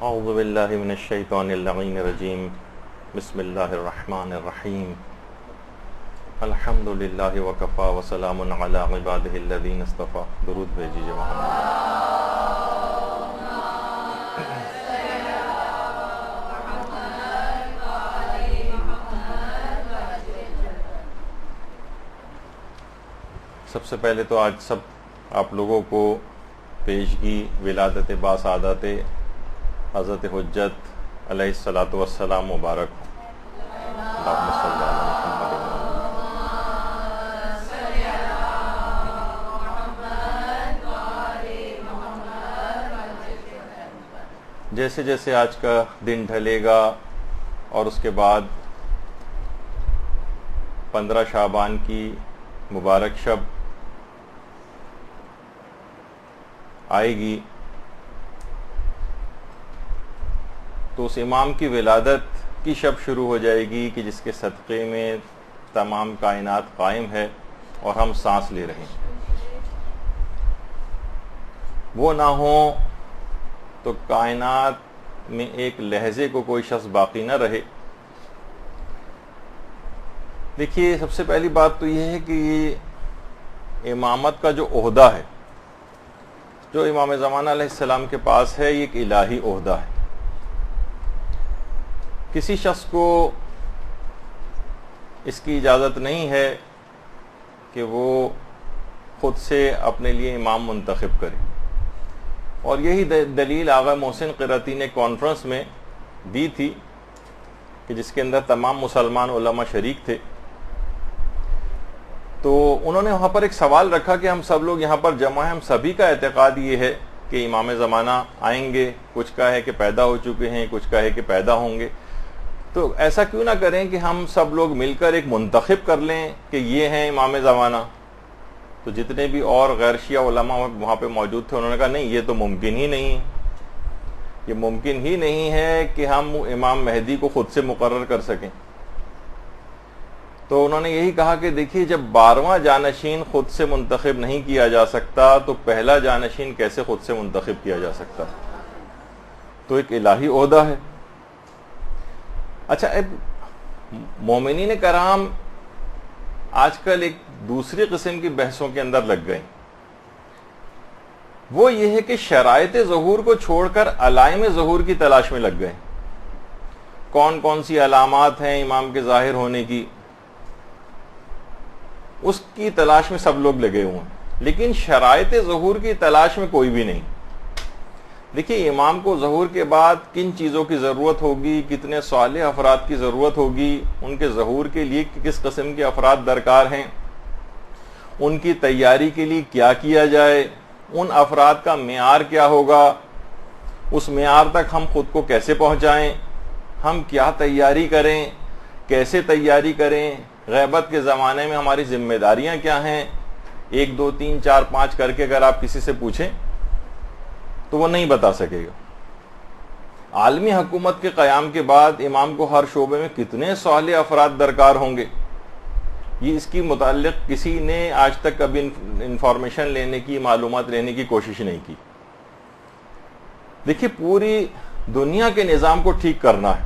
اعوذ باللہ من الشیطان اللعین الرجیم بسم اللہ الرحمن الرحیم الحمد للہ وکفا وسلام علی عبادہ الذین اصطفیٰ. درود بھیجیے محمد. سب سے پہلے تو آج سب آپ لوگوں کو پیشگی ولادت باسعادت حضرت حجت علیہ الصلاۃ والسلام مبارک ہو. اللہم صلی علی محمد. جیسے جیسے آج کا دن ڈھلے گا اور اس کے بعد 15 شعبان کی مبارک شب آئے گی تو اس امام کی ولادت کی شب شروع ہو جائے گی کہ جس کے صدقے میں تمام کائنات قائم ہے اور ہم سانس لے رہے ہیں. وہ نہ ہوں تو کائنات میں ایک لہجے کو کوئی شخص باقی نہ رہے. دیکھیے، سب سے پہلی بات تو یہ ہے کہ یہ امامت کا جو عہدہ ہے جو امام زمانہ علیہ السلام کے پاس ہے، یہ ایک الہی عہدہ ہے. کسی شخص کو اس کی اجازت نہیں ہے کہ وہ خود سے اپنے لیے امام منتخب کرے، اور یہی دلیل آغا محسن قرتی نے کانفرنس میں دی تھی کہ جس کے اندر تمام مسلمان علماء شریک تھے. تو انہوں نے وہاں پر ایک سوال رکھا کہ ہم سب لوگ یہاں پر جمع ہیں، ہم سبھی کا اعتقاد یہ ہے کہ امام زمانہ آئیں گے. کچھ کا ہے کہ پیدا ہو چکے ہیں، کچھ کا ہے کہ پیدا ہوں گے. تو ایسا کیوں نہ کریں کہ ہم سب لوگ مل کر ایک منتخب کر لیں کہ یہ ہیں امام زمانہ. تو جتنے بھی اور غیر شیعہ علماء وہاں پہ موجود تھے انہوں نے کہا نہیں، یہ تو ممکن ہی نہیں ہے. یہ ممکن ہی نہیں ہے کہ ہم امام مہدی کو خود سے مقرر کر سکیں. تو انہوں نے یہی کہا کہ دیکھیے، جب 12واں جانشین خود سے منتخب نہیں کیا جا سکتا تو پہلا جانشین کیسے خود سے منتخب کیا جا سکتا؟ تو ایک الہی عہدہ ہے. اچھا، مومنین کرام آج کل ایک دوسری قسم کی بحثوں کے اندر لگ گئے. وہ یہ ہے کہ شرائط ظہور کو چھوڑ کر علائم ظہور کی تلاش میں لگ گئے. کون کون سی علامات ہیں امام کے ظاہر ہونے کی، اس کی تلاش میں سب لوگ لگے ہوئے ہیں، لیکن شرائط ظہور کی تلاش میں کوئی بھی نہیں. دیکھیے، امام کو ظہور کے بعد کن چیزوں کی ضرورت ہوگی، کتنے صالح افراد کی ضرورت ہوگی، ان کے ظہور کے لیے کس قسم کے افراد درکار ہیں، ان کی تیاری کے لیے کیا کیا جائے، ان افراد کا معیار کیا ہوگا، اس معیار تک ہم خود کو کیسے پہنچائیں، ہم کیا تیاری کریں، کیسے تیاری کریں، غیبت کے زمانے میں ہماری ذمہ داریاں کیا ہیں. 1 2 3 4 5 کر کے اگر آپ کسی سے پوچھیں تو وہ نہیں بتا سکے گا. عالمی حکومت کے قیام کے بعد امام کو ہر شعبے میں کتنے صالح افراد درکار ہوں گے، یہ اس کی متعلق کسی نے آج تک کبھی انفارمیشن لینے کی، معلومات لینے کی کوشش نہیں کی. دیکھیے، پوری دنیا کے نظام کو ٹھیک کرنا ہے.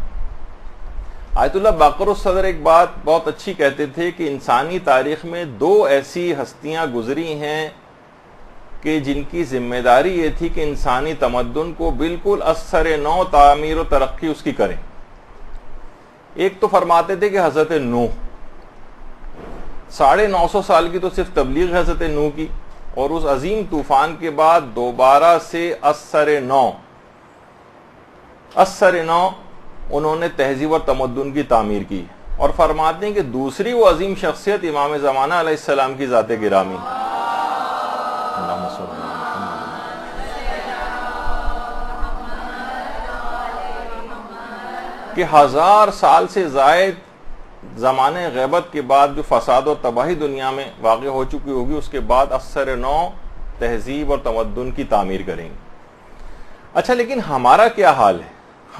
آیت اللہ باقر الصدر ایک بات بہت اچھی کہتے تھے کہ انسانی تاریخ میں 2 ایسی ہستیاں گزری ہیں کہ جن کی ذمہ داری یہ تھی کہ انسانی تمدن کو بالکل اثر نو تعمیر و ترقی اس کی کریں. ایک تو فرماتے تھے کہ حضرت نوح، 950 سال کی تو صرف تبلیغ حضرت نوح کی، اور اس عظیم طوفان کے بعد دوبارہ سے اثر نو انہوں نے تہذیب اور تمدن کی تعمیر کی. اور فرماتے ہیں کہ دوسری وہ عظیم شخصیت امام زمانہ علیہ السلام کی ذات گرامی، کہ 1000 سال سے زائد زمانے غیبت کے بعد جو فساد اور تباہی دنیا میں واقع ہو چکی ہوگی، اس کے بعد اثر نو تہذیب اور تمدن کی تعمیر کریں گے. اچھا، لیکن ہمارا کیا حال ہے؟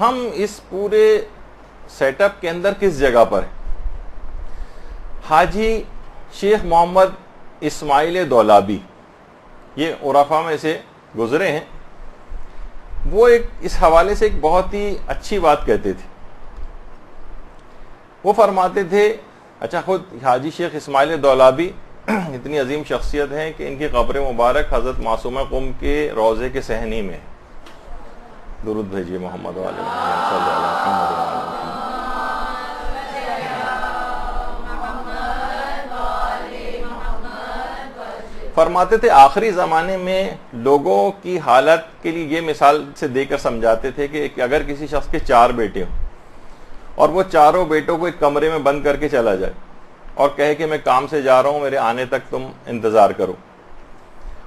ہم اس پورے سیٹ اپ کے اندر کس جگہ پر ہیں؟ حاجی شیخ محمد اسماعیل دولابی، یہ عرفا میں سے گزرے ہیں. وہ اس حوالے سے ایک بہت ہی اچھی بات کہتے تھے. وہ فرماتے تھے، اچھا خود حاجی شیخ اسماعیل دولابی اتنی عظیم شخصیت ہیں کہ ان کی قبر مبارک حضرت معصومہ قم کے روضے کے صحنی میں. درود بھیجیے محمد صلی اللہ علیہ وسلم. فرماتے تھے آخری زمانے میں لوگوں کی حالت کے لیے یہ مثال سے دے کر سمجھاتے تھے کہ اگر کسی شخص کے 4 بیٹے ہوں اور وہ چاروں بیٹوں کو ایک کمرے میں بند کر کے چلا جائے اور کہے کہ میں کام سے جا رہا ہوں، میرے آنے تک تم انتظار کرو،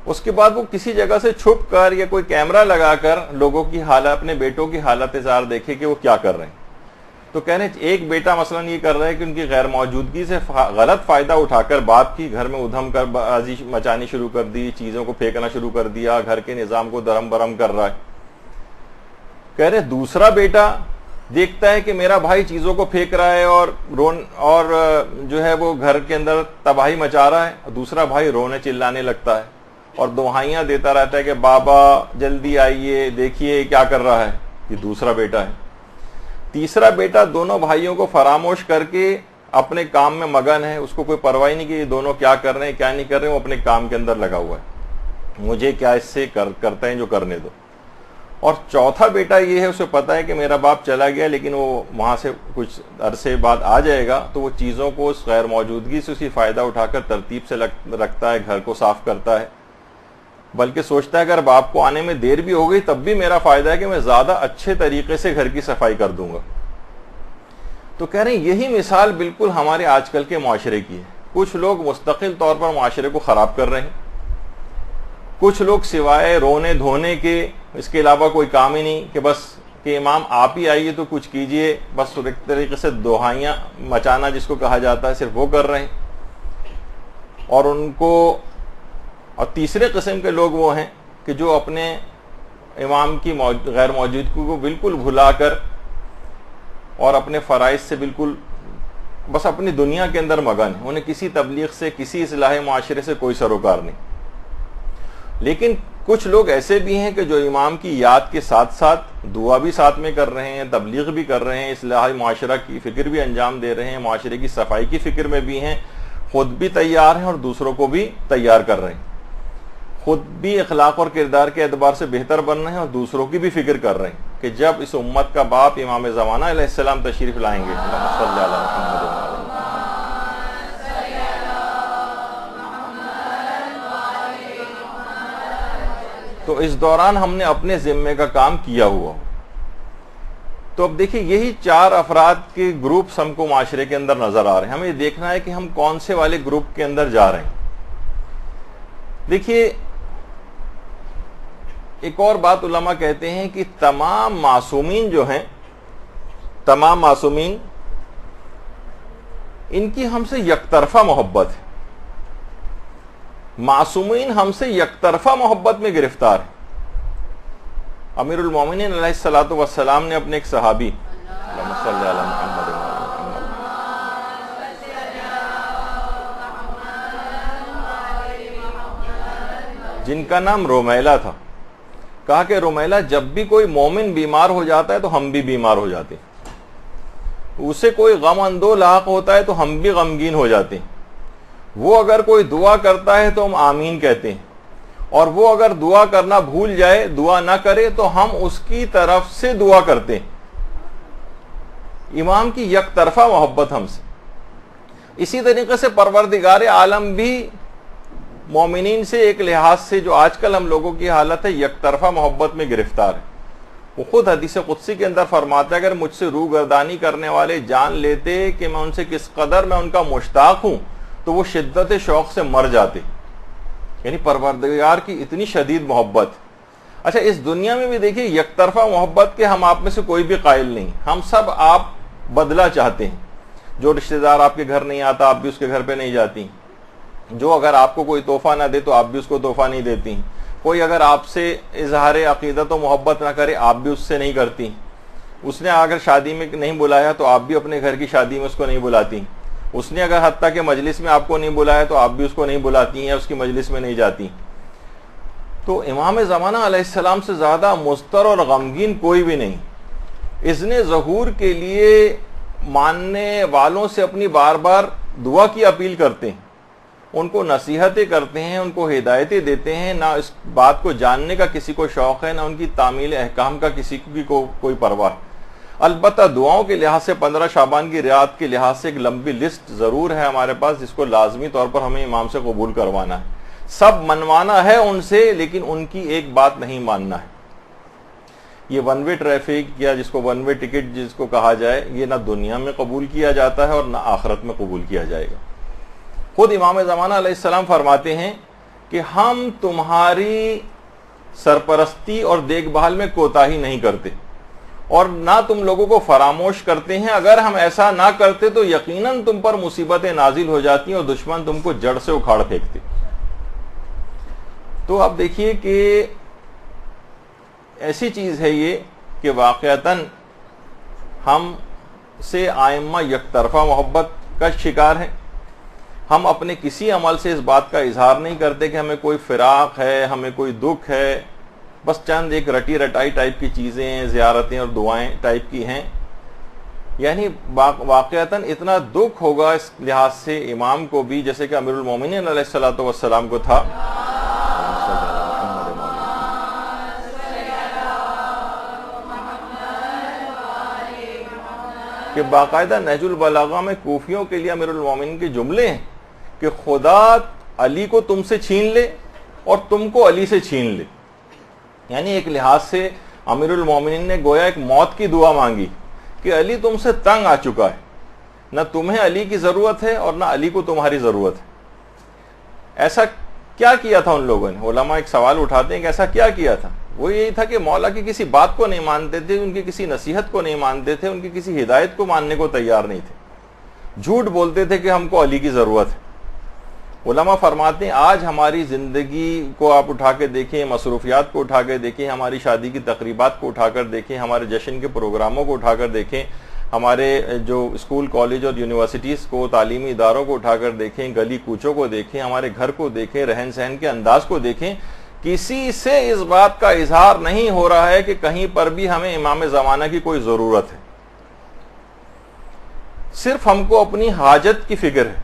اس کے بعد وہ کسی جگہ سے چھپ کر یا کوئی کیمرہ لگا کر لوگوں کی حالت، اپنے بیٹوں کی حالت زار دیکھے کہ وہ کیا کر رہے ہیں. تو کہہ رہے ہیں ایک بیٹا مثلا یہ کر رہا ہے کہ ان کی غیر موجودگی سے غلط فائدہ اٹھا کر باپ کی گھر میں ادھم کر بازی مچانی شروع کر دی، چیزوں کو پھینکنا شروع کر دیا، گھر کے نظام کو درم برم کر رہا ہے. کہہ رہے دوسرا بیٹا دیکھتا ہے کہ میرا بھائی چیزوں کو پھینک رہا ہے اور جو ہے وہ گھر کے اندر تباہی مچا رہا ہے، دوسرا بھائی رونے چلانے لگتا ہے اور دعائیاں دیتا رہتا ہے کہ بابا جلدی آئیے، دیکھیے کیا کر رہا ہے. یہ دوسرا بیٹا ہے. تیسرا بیٹا دونوں بھائیوں کو فراموش کر کے اپنے کام میں مگن ہے، اس کو کوئی پرواہ نہیں کہ یہ دونوں کیا کر رہے ہیں کیا نہیں کر رہے ہیں، وہ اپنے کام کے اندر لگا ہوا ہے، مجھے کیا اس سے کرتے ہیں جو کرنے دو. اور چوتھا بیٹا یہ ہے، اسے پتا ہے کہ میرا باپ چلا گیا لیکن وہ وہاں سے کچھ عرصے بعد آ جائے گا، تو وہ چیزوں کو اس غیر موجودگی سے اسی فائدہ اٹھا کر ترتیب سے رکھتا ہے، گھر کو صاف کرتا ہے، بلکہ سوچتا ہے اگر باپ کو آنے میں دیر بھی ہو گئی تب بھی میرا فائدہ ہے کہ میں زیادہ اچھے طریقے سے گھر کی صفائی کر دوں گا. تو کہہ رہے ہیں یہی مثال بالکل ہمارے آج کل کے معاشرے کی ہے. کچھ لوگ مستقل طور پر معاشرے کو خراب کر رہے ہیں، کچھ لوگ سوائے رونے دھونے کے اس کے علاوہ کوئی کام ہی نہیں، کہ بس کہ امام آپ ہی آئیے تو کچھ کیجئے، بس ایک طریقے سے دعائیاں مچانا جس کو کہا جاتا ہے صرف وہ کر رہے ہیں. اور تیسرے قسم کے لوگ وہ ہیں کہ جو اپنے امام کی غیر موجودگی کو بالکل بھلا کر اور اپنے فرائض سے بالکل بس اپنی دنیا کے اندر مگن ہیں، انہیں کسی تبلیغ سے، کسی اصلاح معاشرے سے کوئی سروکار نہیں. لیکن کچھ لوگ ایسے بھی ہیں کہ جو امام کی یاد کے ساتھ ساتھ دعا بھی ساتھ میں کر رہے ہیں، تبلیغ بھی کر رہے ہیں، اصلاح معاشرہ کی فکر بھی انجام دے رہے ہیں، معاشرے کی صفائی کی فکر میں بھی ہیں، خود بھی تیار ہیں اور دوسروں کو بھی تیار کر رہے ہیں، خود بھی اخلاق اور کردار کے اعتبار سے بہتر بن رہے ہیں اور دوسروں کی بھی فکر کر رہے ہیں کہ جب اس امت کا باپ امام زمانہ علیہ السلام تشریف لائیں گے، اللہم صلی علی محمد. تو اس دوران ہم نے اپنے ذمے کا کام کیا ہوا. تو اب دیکھیں یہی 4 افراد کے گروپس ہم کو معاشرے کے اندر نظر آ رہے ہیں. ہمیں یہ دیکھنا ہے کہ ہم کون سے والے گروپ کے اندر جا رہے ہیں. دیکھیے ایک اور بات علماء کہتے ہیں کہ تمام معصومین جو ہیں، تمام معصومین ان کی ہم سے یک طرفہ محبت ہے. معصومین ہم سے یک طرفہ محبت میں گرفتار ہیں. امیر المومنین علیہ الصلوۃ والسلام نے اپنے ایک صحابی اللہم صلی علی محمد جن کا نام رومیلہ تھا، کہا کہ رومیلہ جب بھی کوئی مومن بیمار ہو جاتا ہے تو ہم بھی بیمار ہو جاتے ہیں، اسے کوئی غم اندو لاحق ہوتا ہے تو ہم بھی غمگین ہو جاتے ہیں، وہ اگر کوئی دعا کرتا ہے تو ہم آمین کہتے ہیں، اور وہ اگر دعا کرنا بھول جائے، دعا نہ کرے تو ہم اس کی طرف سے دعا کرتے ہیں. امام کی یک طرفہ محبت ہم سے. اسی طریقے سے پروردگار عالم بھی مومنین سے ایک لحاظ سے جو آج کل ہم لوگوں کی حالت ہے یک طرفہ محبت میں گرفتار ہے. وہ خود حدیث قدسی کے اندر فرماتا ہے اگر مجھ سے روگردانی کرنے والے جان لیتے کہ میں ان سے کس قدر میں ان کا مشتاق ہوں تو وہ شدت شوق سے مر جاتے. یعنی پروردگار کی اتنی شدید محبت. اچھا اس دنیا میں بھی دیکھیے یک طرفہ محبت کے ہم آپ میں سے کوئی بھی قائل نہیں. ہم سب آپ بدلہ چاہتے ہیں. جو رشتہ دار آپ کے گھر نہیں آتا آپ بھی اس کے گھر پہ نہیں جاتی. جو اگر آپ کو کوئی تحفہ نہ دے تو آپ بھی اس کو تحفہ نہیں دیتی. کوئی اگر آپ سے اظہار عقیدت و محبت نہ کرے آپ بھی اس سے نہیں کرتی. اس نے اگر شادی میں نہیں بلایا تو آپ بھی اپنے گھر کی شادی میں اس کو نہیں بلاتی. اس نے اگر حتیٰ کہ مجلس میں آپ کو نہیں بلایا تو آپ بھی اس کو نہیں بلاتی ہیں یا اس کی مجلس میں نہیں جاتی. تو امام زمانہ علیہ السلام سے زیادہ مضطر اور غمگین کوئی بھی نہیں. اذن ظہور کے لیے ماننے والوں سے اپنی بار بار دعا کی اپیل کرتے ہیں, ان کو نصیحتیں کرتے ہیں, ان کو ہدایتیں دیتے ہیں. نہ اس بات کو جاننے کا کسی کو شوق ہے, نہ ان کی تعمیل احکام کا کسی کی کوئی پرواہ. البتہ دعاؤں کے لحاظ سے 15 شعبان کی رعایت کے لحاظ سے ایک لمبی لسٹ ضرور ہے ہمارے پاس, جس کو لازمی طور پر ہمیں امام سے قبول کروانا ہے. سب منوانا ہے ان سے, لیکن ان کی ایک بات نہیں ماننا ہے. یہ ون وے ٹریفک یا جس کو ون وے ٹکٹ جس کو کہا جائے, یہ نہ دنیا میں قبول کیا جاتا ہے اور نہ آخرت میں قبول کیا جائے گا. خود امام زمانہ علیہ السلام فرماتے ہیں کہ ہم تمہاری سرپرستی اور دیکھ بھال میں کوتاہی نہیں کرتے اور نہ تم لوگوں کو فراموش کرتے ہیں. اگر ہم ایسا نہ کرتے تو یقیناً تم پر مصیبتیں نازل ہو جاتی اور دشمن تم کو جڑ سے اکھاڑ پھینکتے. تو اب دیکھیے کہ ایسی چیز ہے یہ کہ واقعتاً ہم سے آئمہ یک طرفہ محبت کا شکار ہیں. ہم اپنے کسی عمل سے اس بات کا اظہار نہیں کرتے کہ ہمیں کوئی فراق ہے, ہمیں کوئی دکھ ہے. بس چند ایک رٹی رٹائی ٹائپ کی چیزیں, زیارتیں اور دعائیں ٹائپ کی ہیں. یعنی واقعتاً اتنا دکھ ہوگا اس لحاظ سے امام کو بھی, جیسے کہ امیر المومنین علیہ الصلوۃ والسلام کو تھا, کہ باقاعدہ نہج البلاغہ میں کوفیوں کے لیے امیر المومنین کے جملے ہیں کہ خدا علی کو تم سے چھین لے اور تم کو علی سے چھین لے. یعنی ایک لحاظ سے امیر المومنین نے گویا ایک موت کی دعا مانگی کہ علی تم سے تنگ آ چکا ہے, نہ تمہیں علی کی ضرورت ہے اور نہ علی کو تمہاری ضرورت ہے. ایسا کیا کیا تھا ان لوگوں نے؟ علماء ایک سوال اٹھاتے ہیں کہ ایسا کیا کیا تھا. وہ یہی تھا کہ مولا کی کسی بات کو نہیں مانتے تھے, ان کی کسی نصیحت کو نہیں مانتے تھے, ان کی کسی ہدایت کو ماننے کو تیار نہیں تھے. جھوٹ بولتے تھے کہ ہم کو علی کی ضرورت ہے. علماء فرماتے ہیں آج ہماری زندگی کو آپ اٹھا کے دیکھیں, مصروفیات کو اٹھا کے دیکھیں, ہماری شادی کی تقریبات کو اٹھا کر دیکھیں, ہمارے جشن کے پروگراموں کو اٹھا کر دیکھیں, ہمارے جو اسکول کالج اور یونیورسٹیز کو, تعلیمی اداروں کو اٹھا کر دیکھیں, گلی کوچوں کو دیکھیں, ہمارے گھر کو دیکھیں, رہن سہن کے انداز کو دیکھیں, کسی سے اس بات کا اظہار نہیں ہو رہا ہے کہ کہیں پر بھی ہمیں امام زمانہ کی کوئی ضرورت ہے. صرف ہم کو اپنی حاجت کی فکر ہے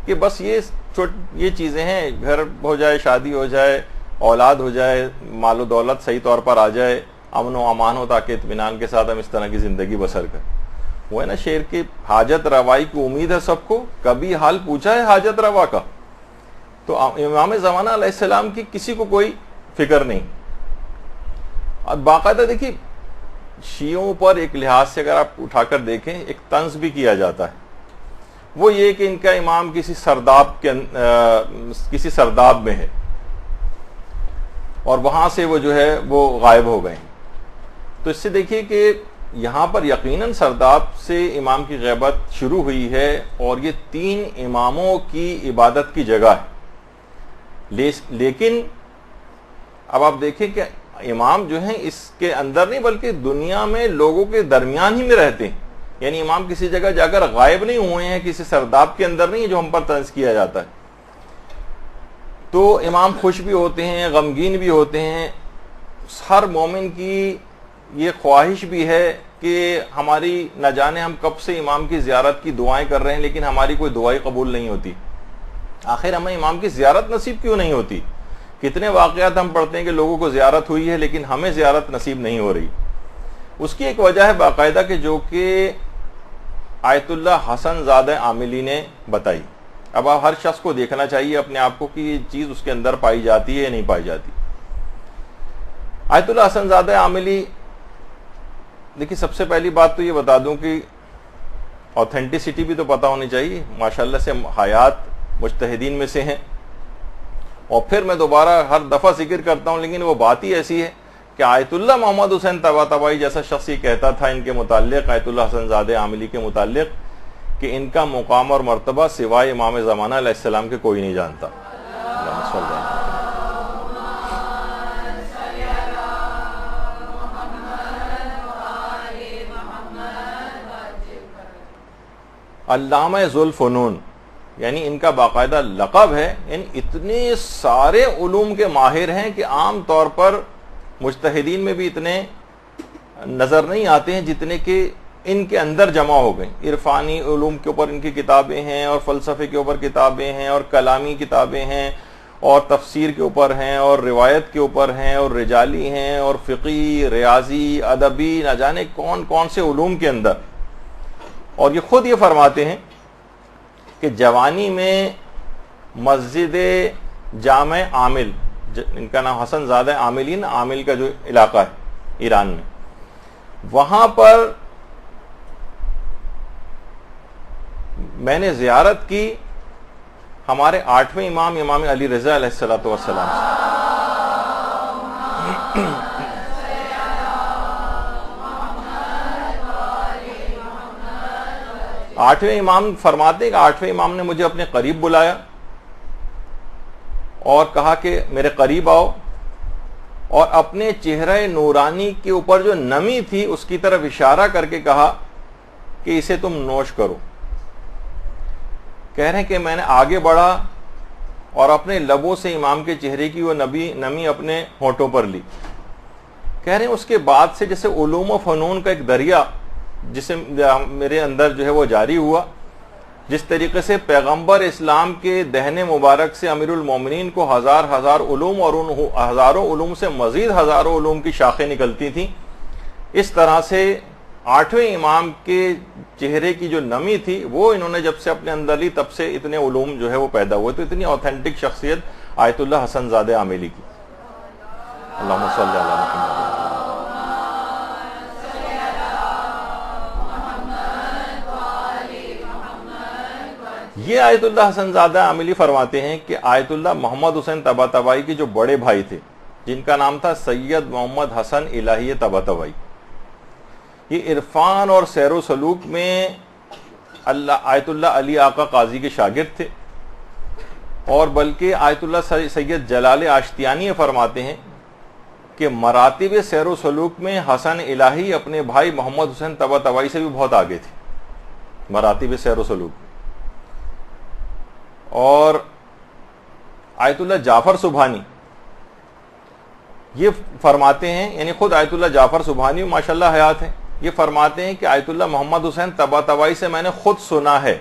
کہ بس یہ چیزیں ہیں, گھر ہو جائے, شادی ہو جائے, اولاد ہو جائے, مال و دولت صحیح طور پر آ جائے, امن و امان ہو, تاکہ اطمینان کے ساتھ ہم اس طرح کی زندگی بسر کریں. وہ ہے نا شعر کی, حاجت روائی کی امید ہے سب کو, کبھی حال پوچھا ہے حاجت روا کا. تو امام زمانہ علیہ السلام کی کسی کو کوئی فکر نہیں. اور باقاعدہ دیکھیے شیعوں پر ایک لحاظ سے اگر آپ اٹھا کر دیکھیں ایک طنز بھی کیا جاتا ہے, وہ یہ کہ ان کا امام کسی سرداب میں ہے اور وہاں سے وہ جو ہے وہ غائب ہو گئے. تو اس سے دیکھیے کہ یہاں پر یقیناً سرداب سے امام کی غیبت شروع ہوئی ہے, اور یہ 3 اماموں کی عبادت کی جگہ ہے. لیکن اب آپ دیکھیں کہ امام جو ہیں اس کے اندر نہیں بلکہ دنیا میں لوگوں کے درمیان ہی میں رہتے ہیں. یعنی امام کسی جگہ جا کر غائب نہیں ہوئے ہیں, کسی سرداب کے اندر نہیں جو ہم پر طنز کیا جاتا ہے. تو امام خوش بھی ہوتے ہیں, غمگین بھی ہوتے ہیں. ہر مومن کی یہ خواہش بھی ہے کہ ہماری نہ جانے ہم کب سے امام کی زیارت کی دعائیں کر رہے ہیں, لیکن ہماری کوئی دعائیں قبول نہیں ہوتی. آخر ہمیں امام کی زیارت نصیب کیوں نہیں ہوتی؟ کتنے واقعات ہم پڑھتے ہیں کہ لوگوں کو زیارت ہوئی ہے لیکن ہمیں زیارت نصیب نہیں ہو رہی. اس کی ایک وجہ ہے باقاعدہ کہ جو کہ آیت اللہ حسن زادہ عاملی نے بتائی. اب آپ ہر شخص کو دیکھنا چاہیے اپنے آپ کو کہ یہ چیز اس کے اندر پائی جاتی ہے یا نہیں پائی جاتی. آیت اللہ حسن زادہ عاملی, دیکھیے سب سے پہلی بات تو یہ بتا دوں کہ آتھینٹسٹی بھی تو پتہ ہونی چاہیے. ماشاءاللہ سے حیات مجتہدین میں سے ہیں, اور پھر میں دوبارہ ہر دفعہ ذکر کرتا ہوں, لیکن وہ بات ہی ایسی ہے کہ آیت اللہ محمد حسین طباطبائی جیسا شخص یہ کہتا تھا ان کے متعلق, آیت اللہ حسن زادہ عاملی کے متعلق, کہ ان کا مقام اور مرتبہ سوائے امام زمانہ علیہ السلام کے کوئی نہیں جانتا. علامہ ذوالفنون یعنی ان کا باقاعدہ لقب ہے. ان اتنے سارے علوم کے ماہر ہیں کہ عام طور پر مجتہدین میں بھی اتنے نظر نہیں آتے ہیں جتنے کہ ان کے اندر جمع ہو گئے. عرفانی علوم کے اوپر ان کی کتابیں ہیں، اور فلسفے کے اوپر کتابیں ہیں، اور کلامی کتابیں ہیں، اور تفسیر کے اوپر ہیں، اور روایت کے اوپر ہیں، اور رجالی ہیں، اور فقی، ریاضی، ادبی، نہ جانے کون کون سے علوم کے اندر. اور یہ خود یہ فرماتے ہیں کہ جوانی میں مسجد جامع عامل، ان کا نام حسن زادہ عاملین، عامل کا جو علاقہ ہے ایران میں، وہاں پر میں نے زیارت کی ہمارے 8ویں امام امام علی رضا علیہ الصلوۃ والسلام سے. 8ویں امام فرماتے کہ 8ویں امام نے مجھے اپنے قریب بلایا اور کہا کہ میرے قریب آؤ، اور اپنے چہرہ نورانی کے اوپر جو نمی تھی اس کی طرف اشارہ کر کے کہا کہ اسے تم نوش کرو. کہہ رہے ہیں کہ میں نے آگے بڑھا اور اپنے لبوں سے امام کے چہرے کی وہ نمی اپنے ہونٹوں پر لی. کہہ رہے ہیں اس کے بعد سے جیسے علوم و فنون کا ایک دریا جسے میرے اندر جو ہے وہ جاری ہوا. جس طریقے سے پیغمبر اسلام کے دہن مبارک سے امیر المومنین کو ہزار ہزار علوم اور ان ہزاروں علوم سے مزید ہزاروں علوم کی شاخیں نکلتی تھیں، اس طرح سے 8ویں امام کے چہرے کی جو نمی تھی وہ انہوں نے جب سے اپنے اندر لی تب سے اتنے علوم جو ہے وہ پیدا ہوئے. تو اتنی اوتھینٹک شخصیت آیت اللہ حسن زادہ عاملی کی. اللہم صلی علی محمد. یہ آیت اللہ حسن زادہ عاملی فرماتے ہیں کہ آیت اللہ محمد حسین طباطبائی کے جو بڑے بھائی تھے جن کا نام تھا سید محمد حسن الہی طباطبائی، یہ عرفان اور سیر و سلوک میں آیت اللہ علی آقا قاضی کے شاگرد تھے. اور بلکہ آیت اللہ سید جلال آشتیانی فرماتے ہیں کہ مراتب سیر و سلوک میں حسن الہی اپنے بھائی محمد حسین طباطبائی سے بھی بہت آگے تھے مراتب سیر و سلوک. اور آیت اللہ جعفر سبحانی یہ فرماتے ہیں، یعنی خود آیت اللہ جعفر سبحانی ماشاءاللہ حیات ہیں، یہ فرماتے ہیں کہ آیت اللہ محمد حسین طباطبائی سے میں نے خود سنا ہے.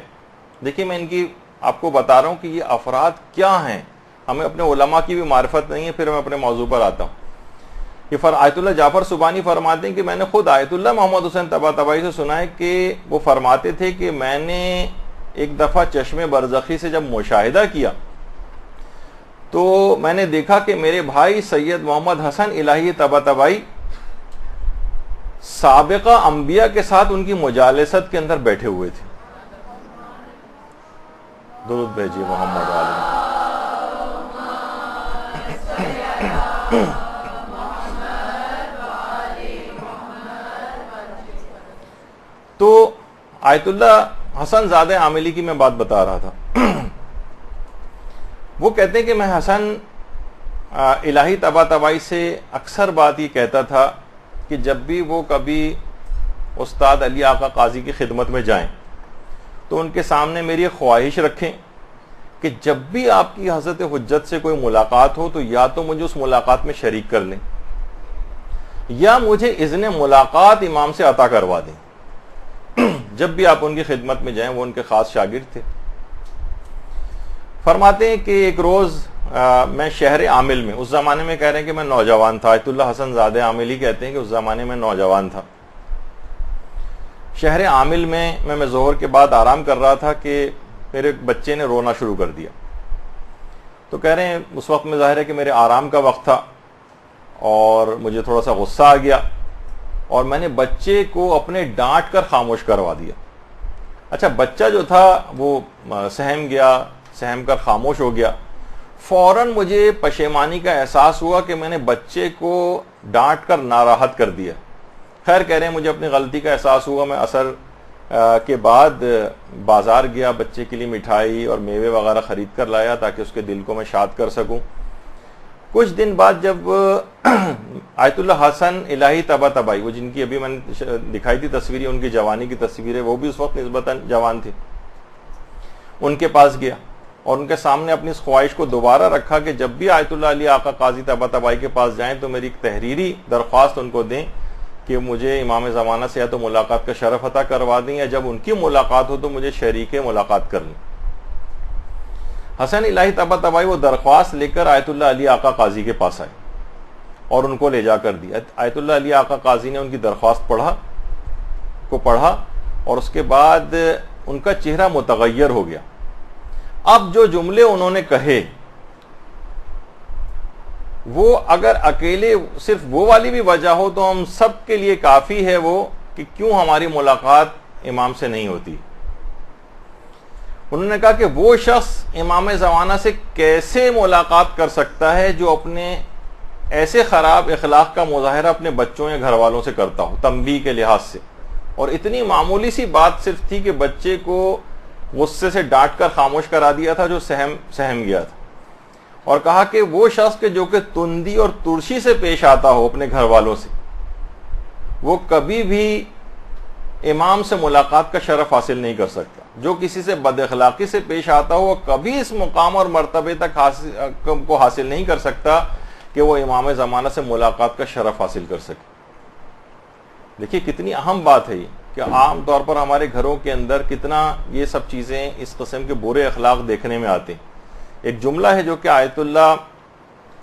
دیکھیں میں ان کی آپ کو بتا رہا ہوں کہ یہ افراد کیا ہیں، ہمیں اپنے علماء کی بھی معرفت نہیں ہے. پھر میں اپنے موضوع پر آتا ہوں. یہ آیت اللہ جعفر سبحانی فرماتے ہیں کہ میں نے خود آیت اللہ محمد حسین طباطبائی سے سنا ہے کہ وہ فرماتے تھے کہ میں نے ایک دفعہ چشم برزخی سے جب مشاہدہ کیا تو میں نے دیکھا کہ میرے بھائی سید محمد حسن الہی طباطبائی سابقہ انبیاء کے ساتھ ان کی مجالست کے اندر بیٹھے ہوئے تھے. درود بھیجیے محمد علی. تو آیت اللہ حسن زادہ عاملی کی میں بات بتا رہا تھا. وہ کہتے ہیں کہ میں حسن الہی طباطبائی سے اکثر بات یہ کہتا تھا کہ جب بھی وہ کبھی استاد علی آقا قاضی کی خدمت میں جائیں تو ان کے سامنے میری ایک خواہش رکھیں کہ جب بھی آپ کی حضرت حجت سے کوئی ملاقات ہو تو یا تو مجھے اس ملاقات میں شریک کر لیں یا مجھے اذن ملاقات امام سے عطا کروا دیں. جب بھی آپ ان کی خدمت میں جائیں، وہ ان کے خاص شاگرد تھے. فرماتے ہیں کہ ایک روز میں شہر عامل میں، اس زمانے میں کہہ رہے ہیں کہ میں نوجوان تھا، آیت اللہ حسن زادہ عاملی کہتے ہیں کہ اس زمانے میں نوجوان تھا. شہر عامل میں ظہر کے بعد آرام کر رہا تھا کہ میرے بچے نے رونا شروع کر دیا. تو کہہ رہے ہیں اس وقت میں ظاہر ہے کہ میرے آرام کا وقت تھا اور مجھے تھوڑا سا غصہ آ گیا اور میں نے بچے کو اپنے ڈانٹ کر خاموش کروا دیا. اچھا بچہ جو تھا وہ سہم کر خاموش ہو گیا. فوراً مجھے پشیمانی کا احساس ہوا کہ میں نے بچے کو ڈانٹ کر ناراحت کر دیا. خیر کہہ رہے ہیں مجھے اپنی غلطی کا احساس ہوا. میں عصر کے بعد بازار گیا، بچے کے لیے مٹھائی اور میوے وغیرہ خرید کر لایا تاکہ اس کے دل کو میں شاد کر سکوں. کچھ دن بعد جب آیت اللہ حسن الہی طباطبائی، وہ جن کی ابھی میں نے دکھائی تھی تصویریں، ان کی جوانی کی تصویریں، وہ بھی اس وقت نسبتاً جوان تھے. ان کے پاس گیا اور ان کے سامنے اپنی اس خواہش کو دوبارہ رکھا کہ جب بھی آیت اللہ علی آقا قاضی طباطبائی کے پاس جائیں تو میری ایک تحریری درخواست ان کو دیں کہ مجھے امام زمانہ سے یا تو ملاقات کا شرف عطا کروا دیں، یا جب ان کی ملاقات ہو تو مجھے شریک ملاقات کر لیں۔ حسن الہی طباطبائی وہ درخواست لے کر آیت اللہ علی آقا قاضی کے پاس آئے اور ان کو لے جا کر دیا۔ آیت اللہ علی آقا قاضی نے ان کی درخواست پڑھا اور اس کے بعد ان کا چہرہ متغیر ہو گیا۔ اب جو جملے انہوں نے کہے وہ اگر اکیلے صرف وہ والی بھی وجہ ہو تو ہم سب کے لیے کافی ہے وہ کہ کیوں ہماری ملاقات امام سے نہیں ہوتی۔ انہوں نے کہا کہ وہ شخص امام زمانہ سے کیسے ملاقات کر سکتا ہے جو اپنے ایسے خراب اخلاق کا مظاہرہ اپنے بچوں یا گھر والوں سے کرتا ہو تنبیہ کے لحاظ سے، اور اتنی معمولی سی بات صرف تھی کہ بچے کو غصے سے ڈانٹ کر خاموش کرا دیا تھا جو سہم گیا تھا، اور کہا کہ وہ شخص کے جو کہ تندی اور ترشی سے پیش آتا ہو اپنے گھر والوں سے، وہ کبھی بھی امام سے ملاقات کا شرف حاصل نہیں کر سکتا۔ جو کسی سے بد اخلاقی سے پیش آتا ہو وہ کبھی اس مقام اور مرتبے تک کو حاصل نہیں کر سکتا کہ وہ امام زمانہ سے ملاقات کا شرف حاصل کر سکے۔ دیکھیے کتنی اہم بات ہے یہ کہ عام طور پر ہمارے گھروں کے اندر کتنا یہ سب چیزیں اس قسم کے برے اخلاق دیکھنے میں آتے ہیں۔ ایک جملہ ہے جو کہ آیت اللہ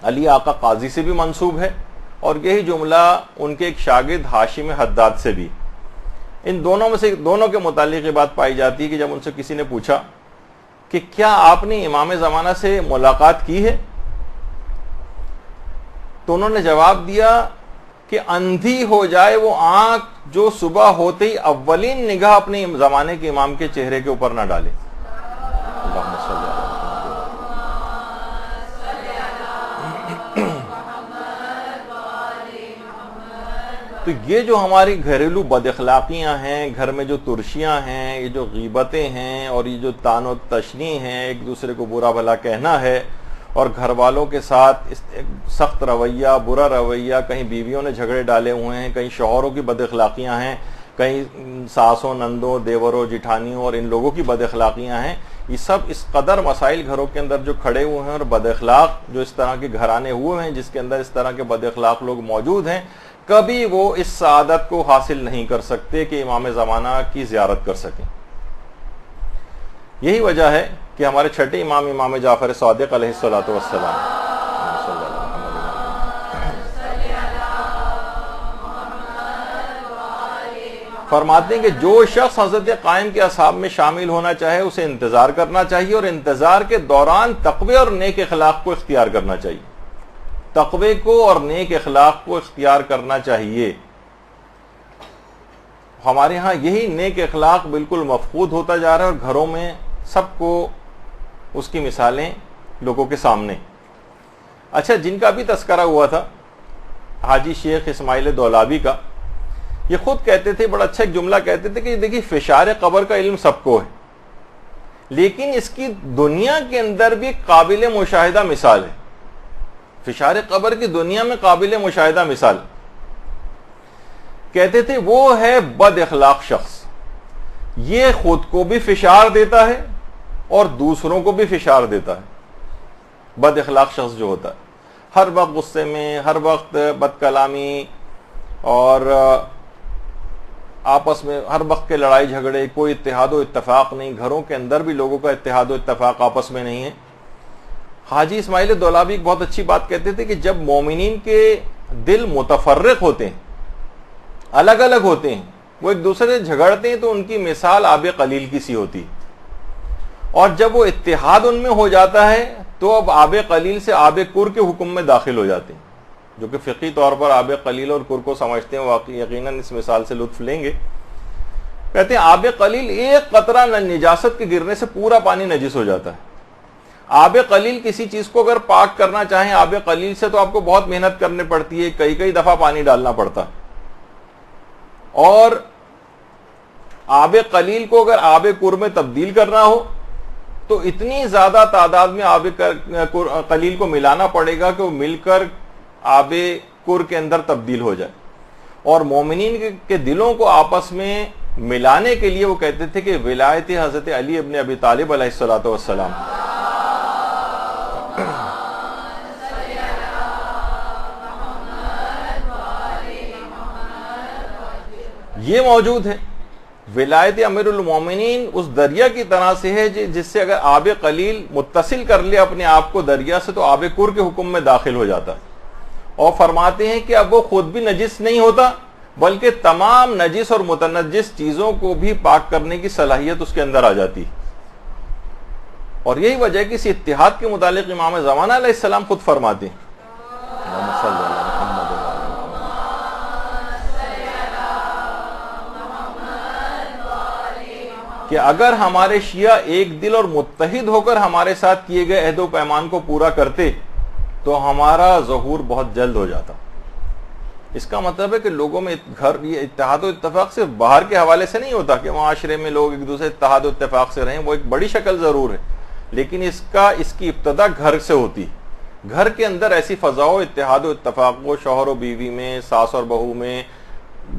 علی آقا قاضی سے بھی منسوب ہے، اور یہی جملہ ان کے ایک شاگرد ہاشم حداد سے بھی۔ ان دونوں کے متعلق یہ بات پائی جاتی ہے کہ جب ان سے کسی نے پوچھا کہ کیا آپ نے امام زمانہ سے ملاقات کی ہے، تو انہوں نے جواب دیا کہ اندھی ہو جائے وہ آنکھ جو صبح ہوتے ہی اولین نگاہ اپنے زمانے کے امام کے چہرے کے اوپر نہ ڈالے۔ اللہم صلی اللہ علیہ تو یہ جو ہماری گھریلو بد اخلاقیاں ہیں، گھر میں جو ترشیاں ہیں، یہ جو غیبتیں ہیں، اور یہ جو طعن و تشنیع ہیں، ایک دوسرے کو برا بھلا کہنا ہے، اور گھر والوں کے ساتھ سخت رویہ، برا رویہ، کہیں بیویوں نے جھگڑے ڈالے ہوئے ہیں، کہیں شوہروں کی بد اخلاقیاں ہیں، کہیں ساسوں، نندوں، دیوروں، جٹھانیوں اور ان لوگوں کی بد اخلاقیاں ہیں، یہ سب اس قدر مسائل گھروں کے اندر جو کھڑے ہوئے ہیں، اور بد اخلاق جو اس طرح کے گھرانے ہوئے ہیں جس کے اندر اس طرح کے بد اخلاق لوگ موجود ہیں، کبھی وہ اس سعادت کو حاصل نہیں کر سکتے کہ امام زمانہ کی زیارت کر سکیں۔ یہی وجہ ہے کہ ہمارے چھٹے امام جعفر صادق علیہ الصلوۃ والسلام فرماتے ہیں کہ جو شخص حضرت قائم کے اصحاب میں شامل ہونا چاہے اسے انتظار کرنا چاہیے، اور انتظار کے دوران تقوی اور نیک اخلاق کو اختیار کرنا چاہیے۔ تقوی کو اور نیک اخلاق کو اختیار کرنا چاہیے۔ ہمارے ہاں یہی نیک اخلاق بالکل مفقود ہوتا جا رہا ہے، اور گھروں میں سب کو اس کی مثالیں لوگوں کے سامنے۔ اچھا، جن کا بھی تذکرہ ہوا تھا حاجی شیخ اسماعیل دولابی کا، یہ خود کہتے تھے، بڑا اچھا ایک جملہ کہتے تھے کہ دیکھیے فشار قبر کا علم سب کو ہے، لیکن اس کی دنیا کے اندر بھی قابل مشاہدہ مثال ہے۔ فشار قبر کی دنیا میں قابل مشاہدہ مثال کہتے تھے وہ ہے بد اخلاق شخص، یہ خود کو بھی فشار دیتا ہے اور دوسروں کو بھی فشار دیتا ہے۔ بد اخلاق شخص جو ہوتا ہے ہر وقت غصے میں، ہر وقت بد کلامی، اور آپس میں ہر وقت کے لڑائی جھگڑے، کوئی اتحاد و اتفاق نہیں، گھروں کے اندر بھی لوگوں کا اتحاد و اتفاق آپس میں نہیں ہے۔ حاجی اسماعیل دولابی ایک بہت اچھی بات کہتے تھے کہ جب مومنین کے دل متفرق ہوتے ہیں، الگ الگ ہوتے ہیں، وہ ایک دوسرے سے جھگڑتے ہیں، تو ان کی مثال آب قلیل کی سی ہوتی، اور جب وہ اتحاد ان میں ہو جاتا ہے تو اب آب قلیل سے آب کر کے حکم میں داخل ہو جاتے ہیں۔ جو کہ فقہی طور پر آب قلیل اور کر کو سمجھتے ہیں واقعی یقیناً اس مثال سے لطف لیں گے۔ کہتے ہیں آب قلیل ایک قطرہ نجاست کے گرنے سے پورا پانی نجس ہو جاتا ہے۔ آب قلیل کسی چیز کو اگر پاک کرنا چاہیں، آب قلیل سے تو آپ کو بہت محنت کرنی پڑتی ہے، کئی دفعہ پانی ڈالنا پڑتا، اور آب قلیل کو اگر آب کر میں تبدیل کرنا ہو تو اتنی زیادہ تعداد میں آب قلیل کو ملانا پڑے گا کہ وہ مل کر آب کر کے اندر تبدیل ہو جائے۔ اور مومنین کے دلوں کو آپس میں ملانے کے لیے وہ کہتے تھے کہ ولایت حضرت علی ابن ابی طالب علیہ الصلوۃ والسلام یہ موجود ہے. ولایت امیر المومنین اس دریا کی طرح سے ہے جس سے اگر آب قلیل متصل کر لے اپنے آپ کو دریا سے تو آب کر کے حکم میں داخل ہو جاتا. اور فرماتے ہیں کہ اب وہ خود بھی نجس نہیں ہوتا بلکہ تمام نجس اور متنجس چیزوں کو بھی پاک کرنے کی صلاحیت اس کے اندر آ جاتی. اور یہی وجہ ہے کہ اس اتحاد کے متعلق امام زمانہ علیہ السلام خود فرماتے ہیں کہ اگر ہمارے شیعہ ایک دل اور متحد ہو کر ہمارے ساتھ کیے گئے عہد و پیمان کو پورا کرتے تو ہمارا ظہور بہت جلد ہو جاتا. اس کا مطلب ہے کہ لوگوں میں یہ اتحاد و اتفاق صرف باہر کے حوالے سے نہیں ہوتا کہ معاشرے میں لوگ ایک دوسرے اتحاد و اتفاق سے رہیں, وہ ایک بڑی شکل ضرور ہے, لیکن اس کی ابتدا گھر سے ہوتی. گھر کے اندر ایسی فضا و اتحاد و اتفاق و شوہر و بیوی میں, ساس اور بہو میں,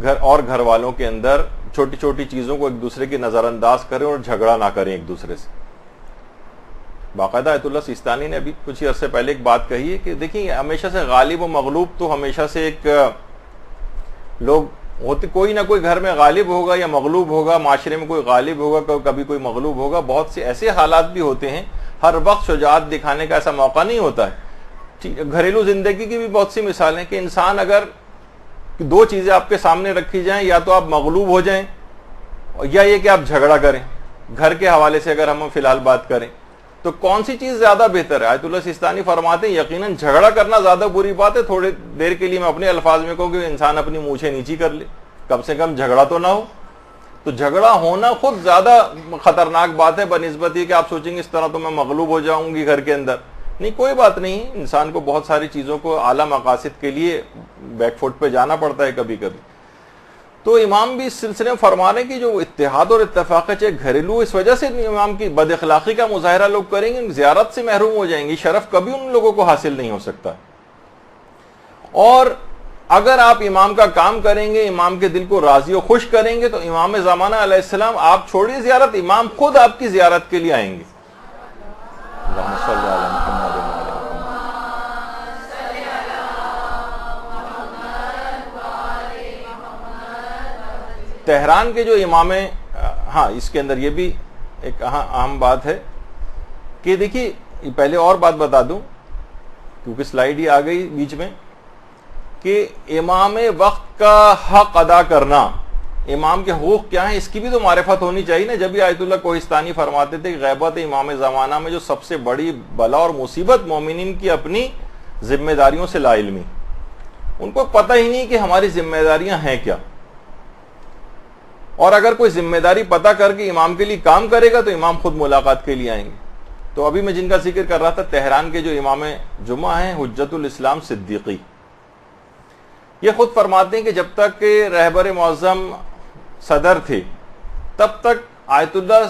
گھر والوں کے اندر چھوٹی چھوٹی چیزوں کو ایک دوسرے کی نظر انداز کریں اور جھگڑا نہ کریں ایک دوسرے سے. باقاعدہ آیت اللہ سیستانی نے ابھی کچھ عرصے پہلے ایک بات کہی ہے کہ دیکھیں ہمیشہ سے غالب و مغلوب تو ہمیشہ سے ایک لوگ ہوتے, کوئی نہ کوئی گھر میں غالب ہوگا یا مغلوب ہوگا, معاشرے میں کوئی غالب ہوگا کبھی کوئی مغلوب ہوگا. بہت سے ایسے حالات بھی ہوتے ہیں, ہر وقت شجاعت دکھانے کا ایسا موقع نہیں ہوتا ہے. گھریلو زندگی کی بھی بہت سی مثالیں کہ انسان اگر دو چیزیں آپ کے سامنے رکھی جائیں, یا تو آپ مغلوب ہو جائیں یا یہ کہ آپ جھگڑا کریں. گھر کے حوالے سے اگر ہم فی الحال بات کریں تو کون سی چیز زیادہ بہتر ہے؟ آیت اللہ سیستانی فرماتے ہیں یقیناً جھگڑا کرنا زیادہ بری بات ہے. تھوڑی دیر کے لیے میں اپنے الفاظ میں کہوں کہ انسان اپنی مونچھیں نیچی کر لے, کم سے کم جھگڑا تو نہ ہو. تو جھگڑا ہونا خود زیادہ خطرناک بات ہے بنسبت یہ کہ آپ سوچیں گے اس طرح تو میں مغلوب ہو جاؤں گی گھر کے اندر. نہیں, کوئی بات نہیں, انسان کو بہت ساری چیزوں کو اعلیٰ مقاصد کے لیے بیک فٹ پہ جانا پڑتا ہے کبھی کبھی. تو امام بھی اس سلسلے میں فرما رہے ہیں کہ جو اتحاد اور اتفاق ہے گھریلو, اس وجہ سے امام کی بد اخلاقی کا مظاہرہ لوگ کریں گے, زیارت سے محروم ہو جائیں گے, شرف کبھی ان لوگوں کو حاصل نہیں ہو سکتا. اور اگر آپ امام کا کام کریں گے, امام کے دل کو راضی و خوش کریں گے, تو امام زمانہ علیہ السلام آپ چھوڑیے زیارت, امام خود آپ کی زیارت کے لیے آئیں گے. اللہم صلی علی محمد. تہران کے جو امام, ہاں اس کے اندر یہ بھی ایک اہم بات ہے کہ دیکھیے پہلے اور بات بتا دوں کیونکہ سلائیڈ ہی آ گئی بیچ میں, کہ امام وقت کا حق ادا کرنا, امام کے حقوق کیا ہیں اس کی بھی تو معرفت ہونی چاہیے نا. جب بھی آیت اللہ کوہستانی فرماتے تھے کہ غیبت امام زمانہ میں جو سب سے بڑی بلا اور مصیبت مومنین کی اپنی ذمہ داریوں سے لا علمی, ان کو پتہ ہی نہیں کہ ہماری ذمہ داریاں ہیں کیا. اور اگر کوئی ذمہ داری پتہ کر کے امام کے لیے کام کرے گا تو امام خود ملاقات کے لیے آئیں گے. تو ابھی میں جن کا ذکر کر رہا تھا تہران کے جو امام جمعہ ہیں حجت الاسلام صدیقی, یہ خود فرماتے ہیں کہ جب تک کہ رہبر معظم صدر تھے تب تک آیت اللہ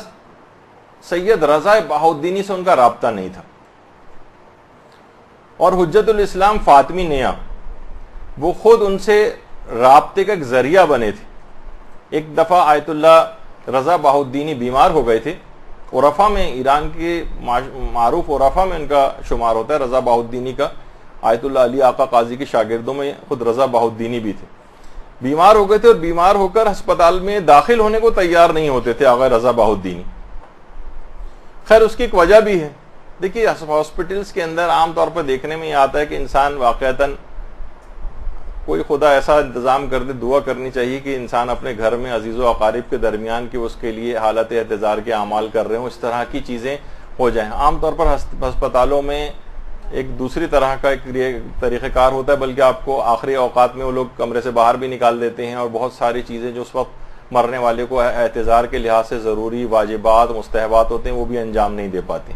سید رضا بہاؤالدینی سے ان کا رابطہ نہیں تھا, اور حجت الاسلام فاطمی نیا وہ خود ان سے رابطے کا ایک ذریعہ بنے تھے. ایک دفعہ آیت اللہ رضا بہاؤالدینی بیمار ہو گئے تھے. عرفہ میں, ایران کے معروف عرفہ میں ان کا شمار ہوتا ہے رضا بہاؤالدینی کا. آیت اللہ علی آقا قاضی کے شاگردوں میں خود رضا بہاؤالدینی بھی تھے. بیمار ہو گئے تھے اور بیمار ہو کر ہسپتال میں داخل ہونے کو تیار نہیں ہوتے تھے آقا رضا بہاؤالدینی. خیر اس کی ایک وجہ بھی ہے. دیکھیے ہاسپٹلس کے اندر عام طور پر دیکھنے میں یہ آتا ہے کہ انسان واقعتاً کوئی خدا ایسا انتظام کر دے, دعا کرنی چاہیے کہ انسان اپنے گھر میں عزیز و اقارب کے درمیان کہ اس کے لیے حالت احتضار کے اعمال کر رہے ہوں, اس طرح کی چیزیں ہو جائیں. عام طور پر ہسپتالوں میں ایک دوسری طرح کا ایک طریقہ کار ہوتا ہے, بلکہ آپ کو آخری اوقات میں وہ لوگ کمرے سے باہر بھی نکال دیتے ہیں اور بہت ساری چیزیں جو اس وقت مرنے والے کو احتضار کے لحاظ سے ضروری واجبات مستحبات ہوتے ہیں وہ بھی انجام نہیں دے پاتے.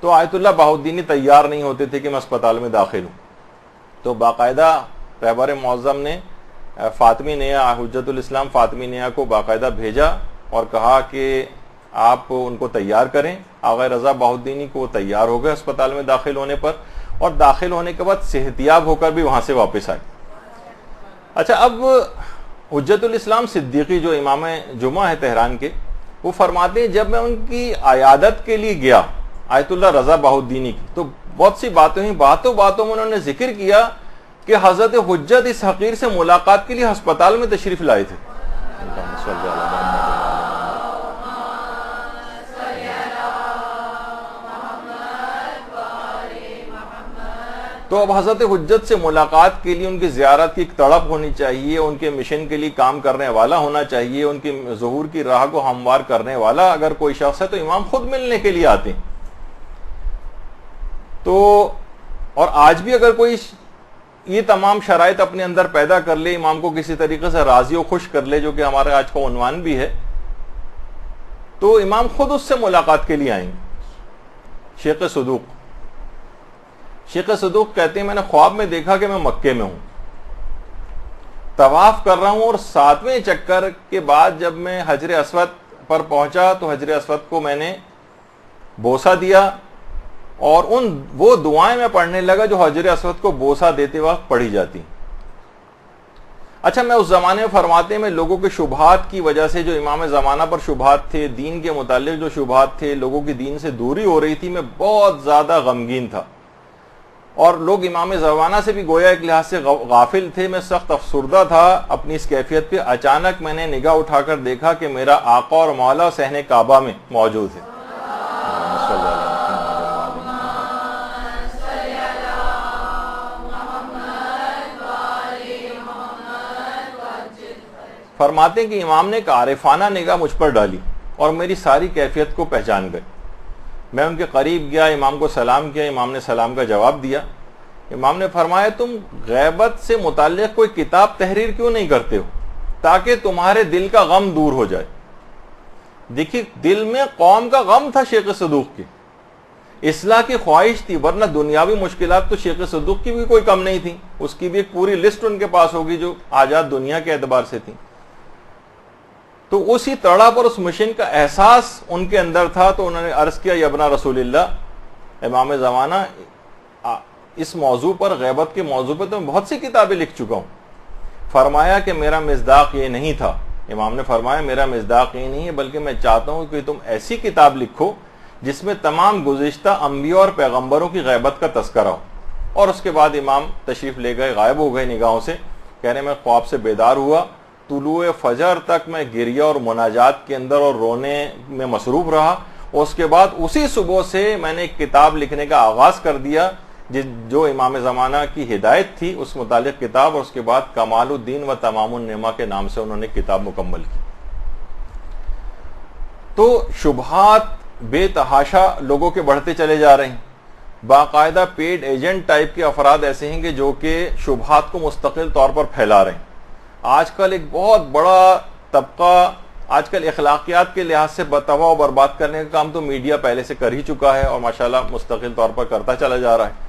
تو آیت اللہ بہاؤالدینی تیار نہیں ہوتے تھے کہ میں اسپتال میں داخل ہوں. تو باقاعدہ رہبر معظم نے فاطمی نیا, حجت الاسلام فاطمی نیا کو باقاعدہ بھیجا اور کہا کہ آپ ان کو تیار کریں. آقا رضا بہاؤالدینی کو تیار ہو گئے اسپتال میں داخل ہونے پر, اور داخل ہونے کے بعد صحتیاب ہو کر بھی وہاں سے واپس آئے. اچھا, اب حجت الاسلام صدیقی جو امام جمعہ ہے تہران کے، وہ فرماتے ہیں جب میں ان کی عیادت کے لیے گیا آیت اللہ رضا بہاؤالدینی کی، تو بہت سی باتیں ہوئیں، باتوں میں انہوں نے ذکر کیا کہ حضرت حجت اس حقیر سے ملاقات کے لیے ہسپتال میں تشریف لائے تھے۔ تو اب حضرت حجت سے ملاقات کے لیے ان کی زیارت کی ایک تڑپ ہونی چاہیے، ان کے مشن کے لیے کام کرنے والا ہونا چاہیے، ان کی ظہور کی راہ کو ہموار کرنے والا اگر کوئی شخص ہے تو امام خود ملنے کے لیے آتے ہیں۔ تو اور آج بھی اگر کوئی یہ تمام شرائط اپنے اندر پیدا کر لے، امام کو کسی طریقے سے راضی و خوش کر لے، جو کہ ہمارا آج کا عنوان بھی ہے، تو امام خود اس سے ملاقات کے لیے آئیں گے۔ شیخ صدوق کہتے ہیں میں نے خواب میں دیکھا کہ میں مکے میں ہوں، طواف کر رہا ہوں، اور 7ویں چکر کے بعد جب میں حجر اسود پر پہنچا تو حجر اسود کو میں نے بوسہ دیا، اور وہ دعائیں میں پڑھنے لگا جو حجر اسود کو بوسہ دیتے وقت پڑھی جاتی۔ اچھا، میں اس زمانے میں فرماتے ہیں میں لوگوں کے شبہات کی وجہ سے، جو امام زمانہ پر شبہات تھے، دین کے متعلق جو شبہات تھے، لوگوں کی دین سے دوری ہو رہی تھی، میں بہت زیادہ غمگین تھا، اور لوگ امام زمانہ سے بھی گویا ایک لحاظ سے غافل تھے۔ میں سخت افسردہ تھا اپنی اس کیفیت پہ۔ اچانک میں نے نگاہ اٹھا کر دیکھا کہ میرا آقا اور مولا صحن کعبہ میں موجود ہے۔ فرماتے ہیں کہ امام نے ایک عارفانہ نگاہ مجھ پر ڈالی اور میری ساری کیفیت کو پہچان گئے۔ میں ان کے قریب گیا، امام کو سلام کیا، امام نے سلام کا جواب دیا۔ امام نے فرمایا تم غیبت سے متعلق کوئی کتاب تحریر کیوں نہیں کرتے ہو تاکہ تمہارے دل کا غم دور ہو جائے۔ دیکھیے، دل میں قوم کا غم تھا شیخ صدوق کی، اصلاح کی خواہش تھی، ورنہ دنیاوی مشکلات تو شیخ صدوق کی بھی کوئی کم نہیں تھی، اس کی بھی ایک پوری لسٹ ان کے پاس ہوگی جو آزاد دنیا کے اعتبار سے تھی۔ تو اسی تڑپ اور اس مشن کا احساس ان کے اندر تھا، تو انہوں نے عرض کیا یا ابن رسول اللہ، امام زمانہ اس موضوع پر، غیبت کے موضوع پر تو میں بہت سی کتابیں لکھ چکا ہوں۔ فرمایا کہ میرا مصداق یہ نہیں تھا، امام نے فرمایا میرا مصداق یہ نہیں ہے، بلکہ میں چاہتا ہوں کہ تم ایسی کتاب لکھو جس میں تمام گزشتہ انبیاء اور پیغمبروں کی غیبت کا تذکرہ ہو۔ اور اس کے بعد امام تشریف لے گئے، غائب ہو گئے نگاہوں سے۔ کہہ رہے میں خواب سے بیدار ہوا، طلوع فجر تک میں گریہ اور مناجات کے اندر اور رونے میں مصروف رہا، اور اس کے بعد اسی صبح سے میں نے ایک کتاب لکھنے کا آغاز کر دیا جو امام زمانہ کی ہدایت تھی، اس متعلق کتاب، اور اس کے بعد کمال الدین و تمام النعمہ کے نام سے انہوں نے کتاب مکمل کی۔ تو شبہات بے تحاشا لوگوں کے بڑھتے چلے جا رہے ہیں۔ باقاعدہ پیڈ ایجنٹ ٹائپ کے افراد ایسے ہیں کہ جو کہ شبہات کو مستقل طور پر پھیلا رہے ہیں۔ آج کل ایک بہت بڑا طبقہ آج کل اخلاقیات کے لحاظ سے تباہ و برباد کرنے کا کام تو میڈیا پہلے سے کر ہی چکا ہے، اور ماشاءاللہ مستقل طور پر کرتا چلا جا رہا ہے،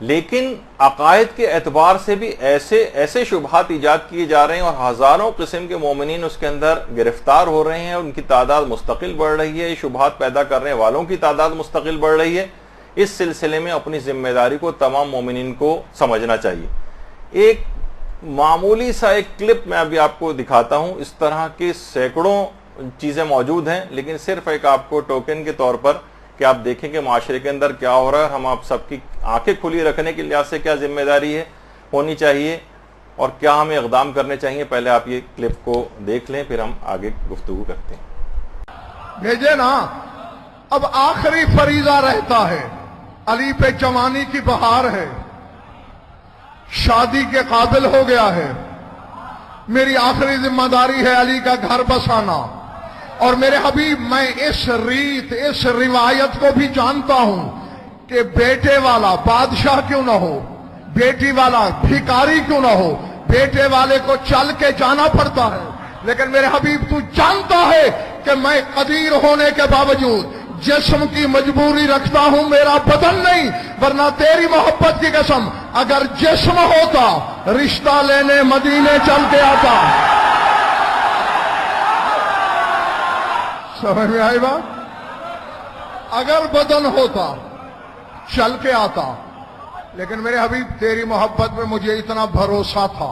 لیکن عقائد کے اعتبار سے بھی ایسے شبہات ایجاد کیے جا رہے ہیں، اور ہزاروں قسم کے مومنین اس کے اندر گرفتار ہو رہے ہیں، ان کی تعداد مستقل بڑھ رہی ہے، شبہات پیدا کرنے والوں کی تعداد مستقل بڑھ رہی ہے۔ اس سلسلے میں اپنی ذمہ داری کو تمام مومنین کو سمجھنا چاہیے۔ ایک معمولی سا ایک کلپ میں ابھی آپ کو دکھاتا ہوں، اس طرح کی سینکڑوں چیزیں موجود ہیں، لیکن صرف ایک آپ کو ٹوکن کے طور پر کہ آپ دیکھیں کہ معاشرے کے اندر کیا ہو رہا ہے، اور ہم آپ سب کی آنکھیں کھلی رکھنے کے لحاظ سے کیا ذمہ داری ہے ہونی چاہیے اور کیا ہمیں اقدام کرنے چاہیے۔ پہلے آپ یہ کلپ کو دیکھ لیں، پھر ہم آگے گفتگو کرتے ہیں۔ بھیجے نا، اب آخری فریضہ رہتا ہے، علی پہ جوانی کی بہار ہے، شادی کے قابل ہو گیا ہے، میری آخری ذمہ داری ہے علی کا گھر بسانا، اور میرے حبیب میں اس روایت کو بھی جانتا ہوں کہ بیٹے والا بادشاہ کیوں نہ ہو، بیٹی والا بھکاری کیوں نہ ہو، بیٹے والے کو چل کے جانا پڑتا ہے، لیکن میرے حبیب تو جانتا ہے کہ میں قدیر ہونے کے باوجود جسم کی مجبوری رکھتا ہوں، میرا بدن نہیں، ورنہ تیری محبت کی قسم اگر جسم ہوتا رشتہ لینے مدینے چل کے آتا۔ سمجھ میں آئی بات؟ اگر بدن ہوتا چل کے آتا، لیکن میرے حبیب تیری محبت میں مجھے اتنا بھروسہ تھا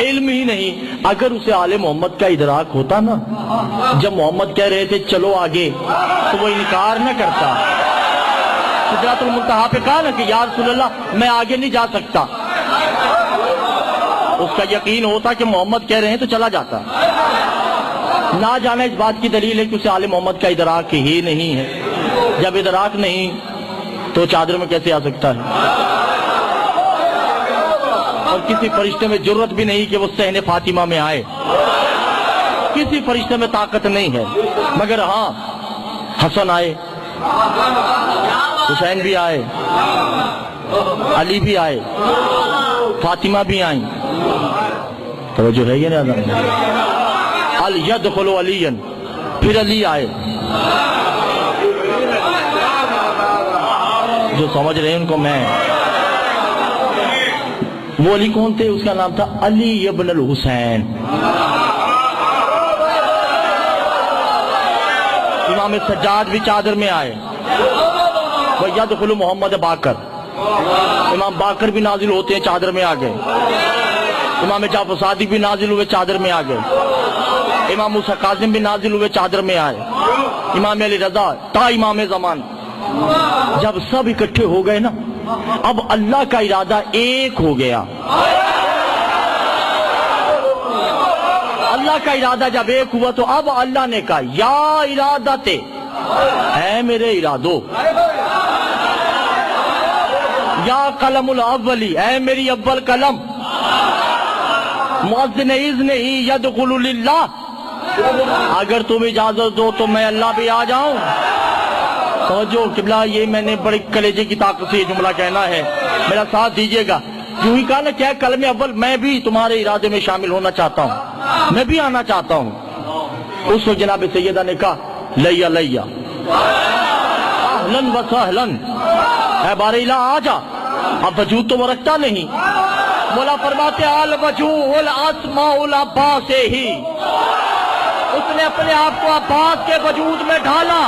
علم ہی نہیں۔ اگر اسے آل محمد کا ادراک ہوتا نا، جب محمد کہہ رہے تھے چلو آگے، تو وہ انکار نہ کرتا۔ سدرۃ المنتہا پہ کہا نا کہ یا رسول اللہ میں آگے نہیں جا سکتا، اس کا یقین ہوتا کہ محمد کہہ رہے ہیں تو چلا جاتا۔ نہ جانا اس بات کی دلیل ہے کہ اسے آل محمد کا ادراک ہی نہیں ہے۔ جب ادراک نہیں تو چادر میں کیسے آ سکتا ہے؟ اور کسی فرشتے میں جرت بھی نہیں کہ وہ صحن فاطمہ میں آئے، کسی فرشتے میں طاقت نہیں ہے، مگر ہاں حسن آئے، حسین بھی آئے، علی بھی آئے، فاطمہ بھی آئیں۔ توجہ ہے یہ نہیں؟ علی یدخل علی، پھر علی آئے۔ جو سمجھ رہے ہیں ان کو میں، وہ علی کون تھے؟ اس کا نام تھا علی ابن الحسین۔ امام سجاد بھی چادر میں آئے۔ وَيَدْخُلُ محمد باقر، امام باقر بھی نازل ہوتے ہیں، چادر میں آ گئے۔ امام جعفر صادق بھی نازل ہوئے، چادر میں آ گئے۔ امام موسیٰ کاظم بھی نازل ہوئے، چادر میں آئے۔ امام علی رضا تا امام زمان۔ جب سب اکٹھے ہو گئے نا، اب اللہ کا ارادہ ایک ہو گیا۔ اللہ کا ارادہ جب ایک ہوا تو اب اللہ نے کہا یا ارادت، اے میرے ارادو، یا قلم الاولی، اے میری اول قلم، مؤذن اذن ہی یدخل للہ، اگر تم اجازت دو تو میں اللہ بھی آ جاؤں۔ توجہ قبلہ، یہ میں نے بڑی کلیجے کی طاقت سے یہ جملہ کہنا ہے، میرا ساتھ دیجئے گا۔ جو ہی کہا نا کیا کلمہ اول، میں بھی تمہارے ارادے میں شامل ہونا چاہتا ہوں، میں بھی آنا چاہتا ہوں۔ اس وقت جناب سیدہ نے کہا لیا لیا، اہلن و سہلن، اے بار الہ آ جا۔ اب وجود تو وہ رکھتا نہیں، مولا فرماتے الوجوہ الاسماء العباس ہی، اس نے اپنے آپ کو عباس کے وجود میں ڈھالا۔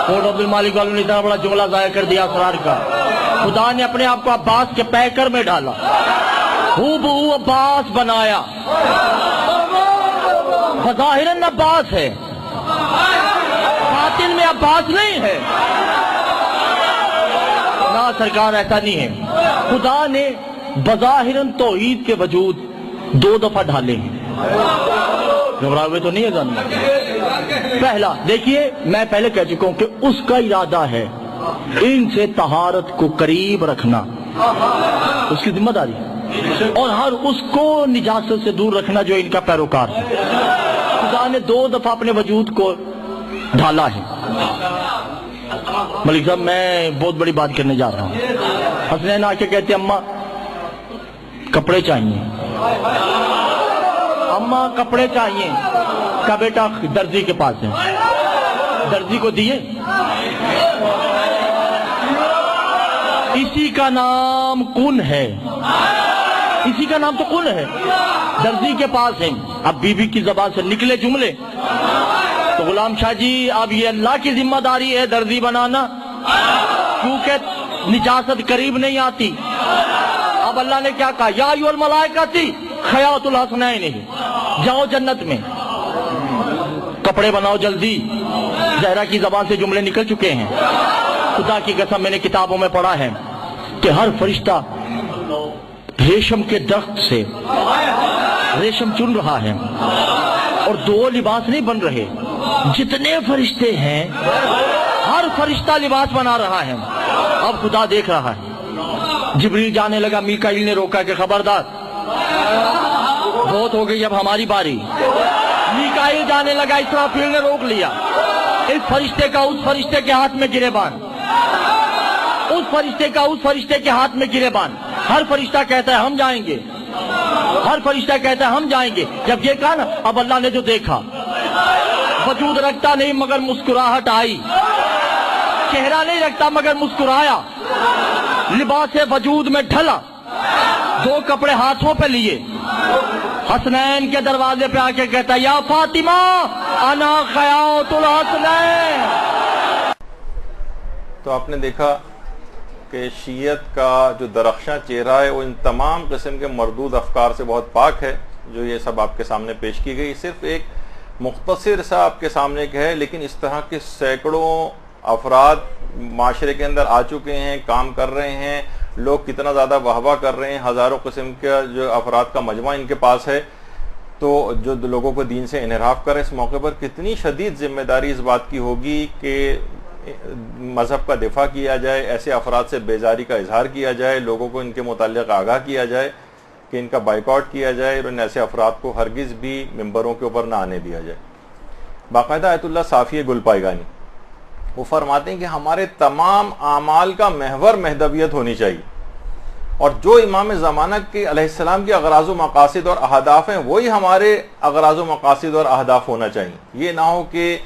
کوٹ عبد المالک والوں نے اتنا بڑا جملہ ضائع کر دیا اسرار کا، خدا نے اپنے آپ کو عباس کے پیکر میں ڈالا، ہو بہو عباس بنایا۔ بظاہراً عباس ہے، باطن میں عباس نہیں ہے۔ نہ سرکار، ایسا نہیں ہے۔ خدا نے بظاہراً توحید کے وجود 2 دفعہ ڈھالے ہیں۔ گھبراہ ہوئے تو نہیں ہے جاننا۔ پہلا دیکھیے، میں پہلے کہہ چکا ہوں کہ اس کا ارادہ ہے ان سے طہارت کو قریب رکھنا، اس کی ذمہ داری ہے، اور ہر اس کو نجاست سے دور رکھنا جو ان کا پیروکار ہے۔ خدا نے 2 دفعہ اپنے وجود کو ڈھالا ہے۔ ملک صاحب، میں بہت بڑی بات کرنے جا رہا ہوں۔ حسنین آ کے کہتے ہیں اماں کپڑے چاہیے، اماں کپڑے چاہیے۔ کا بیٹا درزی کے پاس ہے، درزی کو دیے۔ اسی کا نام کن ہے، اسی کا نام تو کن ہے، درزی کے پاس ہے۔ اب بی بی کی زبان سے نکلے جملے تو غلام شاہ جی اب یہ اللہ کی ذمہ داری ہے درزی بنانا، کیونکہ نجاست قریب نہیں آتی۔ اب اللہ نے کیا کہا، یا ایھا الملائکۃ خیاط الحسنین، جاؤ جنت میں کپڑے بناؤ جلدی۔ زہرا کی زبان سے جملے نکل چکے ہیں۔ خدا کی قسم، میں نے کتابوں میں پڑھا ہے کہ ہر فرشتہ ریشم کے درخت سے ریشم چن رہا ہے، اور 2 لباس نہیں بن رہے، جتنے فرشتے ہیں ہر فرشتہ لباس بنا رہا ہے۔ اب خدا دیکھ رہا ہے۔ جبریل جانے لگا، میکائیل نے روکا کہ خبردار، بہت ہو گئی، اب ہماری باری۔ میکائیل جانے لگا، اسرافیل نے روک لیا۔ اس فرشتے کا اس فرشتے کے ہاتھ میں گریبان، اس فرشتے کا اس فرشتے کے ہاتھ میں گریبان۔ ہر فرشتہ کہتا ہے ہم جائیں گے، ہر فرشتہ کہتا ہے ہم جائیں گے۔ جب یہ کہا نا، اب اللہ نے جو دیکھا، وجود رکھتا نہیں مگر مسکراہٹ آئی، چہرہ نہیں رکھتا مگر مسکرایا، لباس وجود میں ڈھلا، 2 کپڑے ہاتھوں پہ لیے، حسنین کے دروازے پہ آ کے کہتا یا فاطمہ انا خیاط الحسنین۔ تو آپ نے دیکھا کہ شیعت کا جو درخشاں چہرہ ہے وہ ان تمام قسم کے مردود افکار سے بہت پاک ہے جو یہ سب آپ کے سامنے پیش کی گئی. صرف ایک مختصر سا آپ کے سامنے کا ہے، لیکن اس طرح کے سینکڑوں افراد معاشرے کے اندر آ چکے ہیں، کام کر رہے ہیں، لوگ کتنا زیادہ واہ واہ کر رہے ہیں، ہزاروں قسم کا جو افراد کا مجمع ان کے پاس ہے. تو جو لوگوں کو دین سے انحراف کرے، اس موقع پر کتنی شدید ذمہ داری اس بات کی ہوگی کہ مذہب کا دفاع کیا جائے، ایسے افراد سے بیزاری کا اظہار کیا جائے، لوگوں کو ان کے متعلق آگاہ کیا جائے کہ ان کا بائیکاٹ کیا جائے اور ان ایسے افراد کو ہرگز بھی ممبروں کے اوپر نہ آنے دیا جائے. باقاعدہ آیت اللہ صافی گل پائگانی وہ فرماتے ہیں کہ ہمارے تمام اعمال کا محور مہدویت ہونی چاہیے، اور جو امام زمانہ کے علیہ السلام کے اغراض و مقاصد اور اہداف ہیں وہی ہمارے اغراض و مقاصد اور اہداف ہونا چاہیے. یہ نہ ہو کہ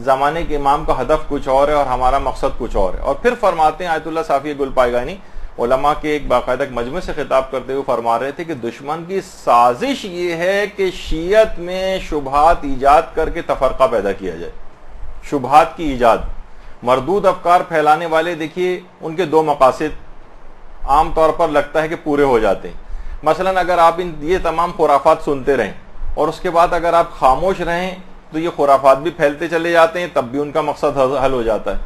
زمانے کے امام کا ہدف کچھ اور ہے اور ہمارا مقصد کچھ اور ہے. اور پھر فرماتے ہیں آیت اللہ صافی گل پائگانی علماء کے ایک باقاعدہ مجمع سے خطاب کرتے ہوئے فرما رہے تھے کہ دشمن کی سازش یہ ہے کہ شیعت میں شبہات ایجاد کر کے تفرقہ پیدا کیا جائے. شبہات کی ایجاد، مردود افکار پھیلانے والے دیکھیے ان کے دو مقاصد عام طور پر لگتا ہے کہ پورے ہو جاتے ہیں. مثلا اگر آپ یہ تمام خرافات سنتے رہیں اور اس کے بعد اگر آپ خاموش رہیں تو یہ خرافات بھی پھیلتے چلے جاتے ہیں، تب بھی ان کا مقصد حل ہو جاتا ہے.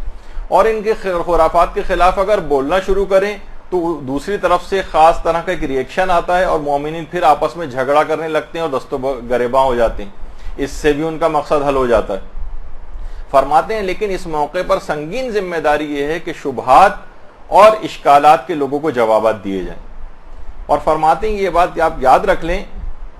اور ان کے خرافات کے خلاف اگر بولنا شروع کریں تو دوسری طرف سے خاص طرح کا ایک ریئیکشن آتا ہے اور مومنین پھر آپس میں جھگڑا کرنے لگتے ہیں اور دست و گریباں ہو جاتے ہیں. اس سے بھی ان کا مقصد حل ہو جاتا ہے. فرماتے ہیں لیکن اس موقع پر سنگین ذمہ داری یہ ہے کہ شبہات اور اشکالات کے لوگوں کو جوابات دیے جائیں. اور فرماتے ہیں یہ بات آپ یاد رکھ لیں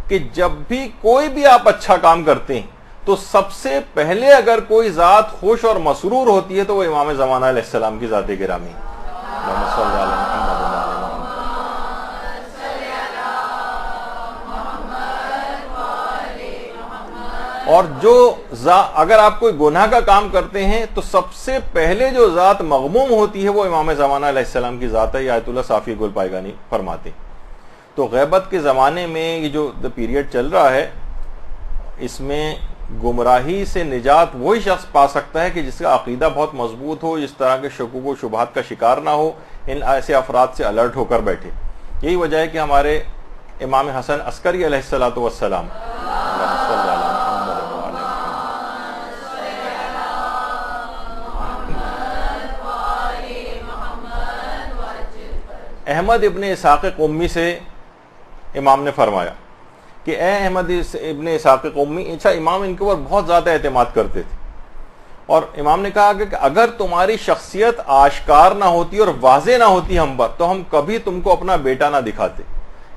کہ جب بھی کوئی بھی آپ اچھا کام کرتے ہیں تو سب سے پہلے اگر کوئی ذات خوش اور مسرور ہوتی ہے تو وہ امام زمانہ علیہ السلام کی ذات گرامی. اور جو اگر آپ کوئی گناہ کا کام کرتے ہیں تو سب سے پہلے جو ذات مغموم ہوتی ہے وہ امام زمانہ علیہ السلام کی ذات ہے. یہ آیت اللہ صافی گل پائگانی فرماتے. تو غیبت کے زمانے میں یہ جو پیریڈ چل رہا ہے اس میں گمراہی سے نجات وہی شخص پا سکتا ہے کہ جس کا عقیدہ بہت مضبوط ہو، جس طرح کے شکوک و شبہات کا شکار نہ ہو، ان ایسے افراد سے الرٹ ہو کر بیٹھے. یہی وجہ ہے کہ ہمارے امام حسن عسکری علیہ الصلوۃ والسلام احمد ابن اسحاق قمی سے امام نے فرمایا کہ اے احمد ابن اسحاق قمی، اچھا امام ان کے اوپر بہت زیادہ اعتماد کرتے تھے، اور امام نے کہا کہ اگر تمہاری شخصیت آشکار نہ ہوتی اور واضح نہ ہوتی ہم پر تو ہم کبھی تم کو اپنا بیٹا نہ دکھاتے.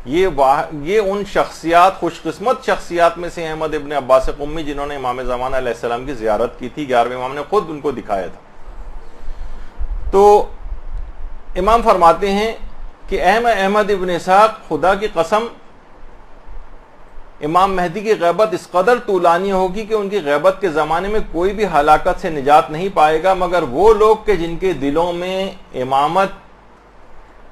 یہ ان شخصیات، خوش قسمت شخصیات میں سے احمد ابن عباس قمی جنہوں نے امام زمانہ علیہ السلام کی زیارت کی تھی. 11ویں امام نے خود ان کو دکھایا تھا. تو امام فرماتے ہیں کہ احمد ابن اسحاق، خدا کی قسم امام مہدی کی غیبت اس قدر طولانی ہوگی کہ ان کی غیبت کے زمانے میں کوئی بھی ہلاکت سے نجات نہیں پائے گا مگر وہ لوگ کہ جن کے دلوں میں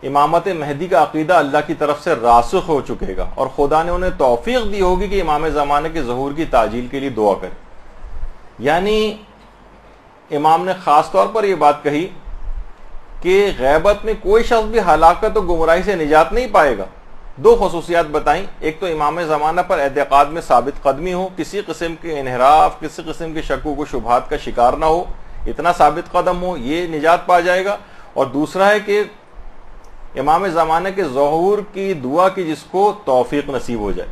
امامت مہدی کا عقیدہ اللہ کی طرف سے راسخ ہو چکے گا، اور خدا نے انہیں توفیق دی ہوگی کہ امام زمانے کے ظہور کی تعجیل کے لیے دعا کرے. یعنی امام نے خاص طور پر یہ بات کہی کہ غیبت میں کوئی شخص بھی ہلاکت و گمراہی سے نجات نہیں پائے گا. دو خصوصیات بتائیں، ایک تو امام زمانہ پر اعتقاد میں ثابت قدمی ہو، کسی قسم کے انحراف، کسی قسم کے شکوک و شبہات کا شکار نہ ہو، اتنا ثابت قدم ہو، یہ نجات پا جائے گا. اور دوسرا ہے کہ امام زمانہ کے ظہور کی دعا کی جس کو توفیق نصیب ہو جائے.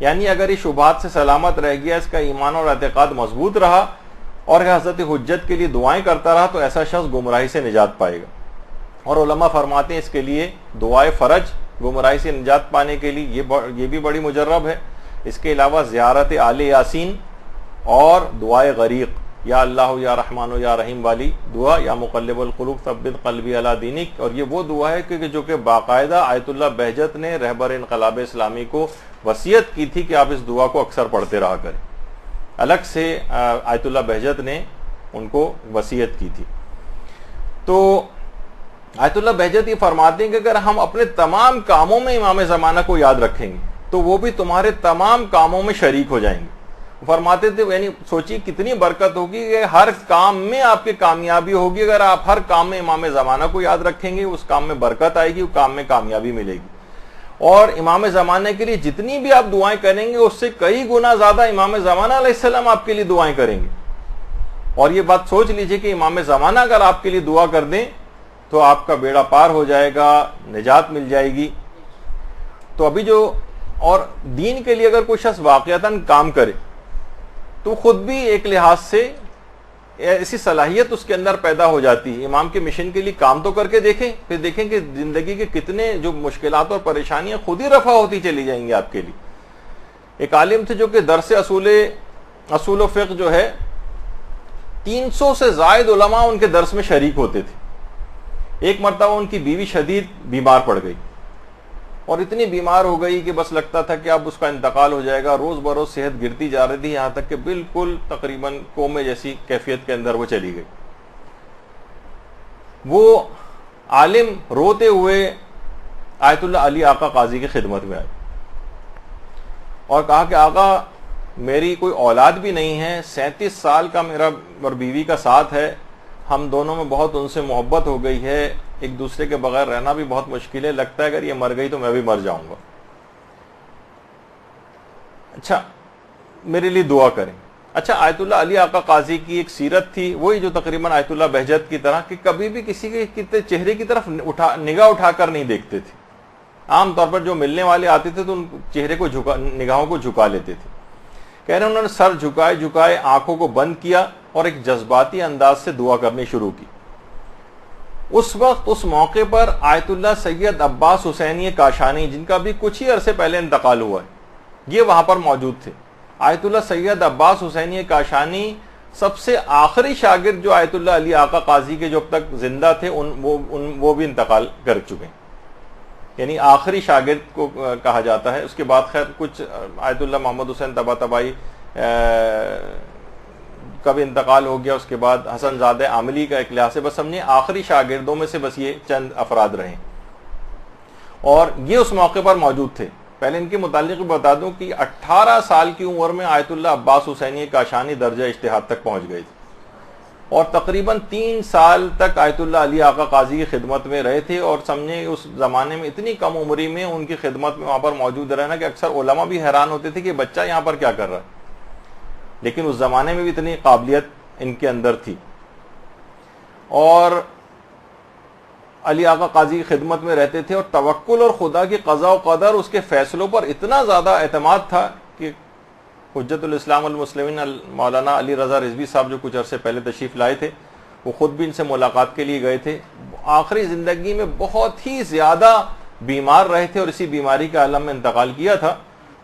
یعنی اگر یہ شبہات سے سلامت رہ گیا، اس کا ایمان اور اعتقاد مضبوط رہا اور حضرت حجت کے لیے دعائیں کرتا رہا تو ایسا شخص گمراہی سے نجات پائے گا. اور علماء فرماتے ہیں اس کے لیے دعائے فرج، گمراہی سے نجات پانے کے لیے یہ بھی بڑی مجرب ہے. اس کے علاوہ زیارت آل یاسین اور دعائے غریق، یا اللہ یا رحمان یا رحیم والی دعا، یا مقلب القلوب ثبت قلبی علی دینک. اور یہ وہ دعا ہے کہ جو کہ باقاعدہ آیت اللہ بہجت نے رہبر انقلاب اسلامی کو وصیت کی تھی کہ آپ اس دعا کو اکثر پڑھتے رہا کریں. الگ سے آیت اللہ بہجت نے ان کو وصیت کی تھی. تو آیت اللہ بہجت یہ فرماتے ہیں کہ اگر ہم اپنے تمام کاموں میں امام زمانہ کو یاد رکھیں گے تو وہ بھی تمہارے تمام کاموں میں شریک ہو جائیں گے. فرماتے تھے یعنی سوچیے کتنی برکت ہوگی کہ ہر کام میں آپ کی کامیابی ہوگی. اگر آپ ہر کام میں امام زمانہ کو یاد رکھیں گے اس کام میں برکت آئے گی, اس کام میں کامیابی ملے گی. اور امام زمانہ کے لیے جتنی بھی آپ دعائیں کریں گے اس سے کئی گنا زیادہ امام زمانہ علیہ السلام آپ کے لیے دعائیں کریں گے. اور یہ بات سوچ لیجئے کہ امام زمانہ اگر آپ کے لیے دعا کر دیں تو آپ کا بیڑا پار ہو جائے گا, نجات مل جائے گی. تو ابھی جو اور دین کے لیے اگر کوئی شخص واقعتاً کام کرے تو خود بھی ایک لحاظ سے ایسی صلاحیت اس کے اندر پیدا ہو جاتی ہے. امام کے مشن کے لیے کام تو کر کے دیکھیں, پھر دیکھیں کہ زندگی کے کتنے جو مشکلات اور پریشانیاں خود ہی رفع ہوتی چلی جائیں گی آپ کے لیے. ایک عالم تھے جو کہ درس اصول و فقہ جو ہے 300 سے زائد علماء ان کے درس میں شریک ہوتے تھے. ایک مرتبہ ان کی بیوی شدید بیمار پڑ گئی اور اتنی بیمار ہو گئی کہ بس لگتا تھا کہ اب اس کا انتقال ہو جائے گا. روز بروز صحت گرتی جا رہی تھی, یہاں تک کہ بالکل تقریباً کومے جیسی کیفیت کے اندر وہ چلی گئی. وہ عالم روتے ہوئے آیت اللہ علی آقا قاضی کی خدمت میں آئے اور کہا کہ آقا میری کوئی اولاد بھی نہیں ہے, 37 سال کا میرا اور بیوی کا ساتھ ہے, ہم دونوں میں بہت ان سے محبت ہو گئی ہے, ایک دوسرے کے بغیر رہنا بھی بہت مشکل ہے, لگتا ہے اگر یہ مر گئی تو میں بھی مر جاؤں گا. اچھا میرے لیے دعا کریں. اچھا آیت اللہ علی آقا قاضی کی ایک سیرت تھی وہی جو تقریباً آیت اللہ بہجت کی طرح کہ کبھی بھی کسی کے چہرے کی طرف نگاہ اٹھا کر نہیں دیکھتے تھے. عام طور پر جو ملنے والے آتے تھے تو ان چہرے کو نگاہوں کو جھکا لیتے تھے. کہہ رہے ہیں انہوں نے سر جھکائے آنکھوں کو بند کیا اور ایک جذباتی انداز سے دعا کرنی شروع کی. اس وقت اس موقع پر آیت اللہ سید عباس حسینی کاشانی جن کا بھی کچھ ہی عرصے پہلے انتقال ہوا ہے یہ وہاں پر موجود تھے. آیت اللہ سید عباس حسینی کاشانی سب سے آخری شاگرد جو آیت اللہ علی آقا قاضی کے جو اب تک زندہ تھے وہ بھی انتقال کر چکے ہیں, یعنی آخری شاگرد کو کہا جاتا ہے. اس کے بعد خیر کچھ آیت اللہ محمد حسین طباطبائی کا بھی انتقال ہو گیا, اس کے بعد حسن زادہ عاملی کا ایک لحاظ سے بس سمجھیں آخری شاگردوں میں سے بس یہ چند افراد رہے اور یہ اس موقع پر موجود تھے. پہلے ان کے متعلق بتا دوں کہ 18 سال کی عمر میں آیت اللہ عباس حسینی کاشانی درجہ اجتہاد تک پہنچ گئے تھے اور تقریباً 3 سال تک آیت اللہ علی آقا قاضی کی خدمت میں رہے تھے. اور سمجھیں اس زمانے میں اتنی کم عمری میں ان کی خدمت میں وہاں پر موجود رہنا کہ اکثر علماء بھی حیران ہوتے تھے کہ بچہ یہاں پر کیا کر رہا ہے, لیکن اس زمانے میں بھی اتنی قابلیت ان کے اندر تھی. اور علی آقا قاضی کی خدمت میں رہتے تھے اور توکل اور خدا کی قضاء و قدر اس کے فیصلوں پر اتنا زیادہ اعتماد تھا کہ حجت الاسلام المسلمین مولانا علی رضا رضوی صاحب جو کچھ عرصے پہلے تشریف لائے تھے وہ خود بھی ان سے ملاقات کے لیے گئے تھے. آخری زندگی میں بہت ہی زیادہ بیمار رہے تھے اور اسی بیماری کے عالم میں انتقال کیا تھا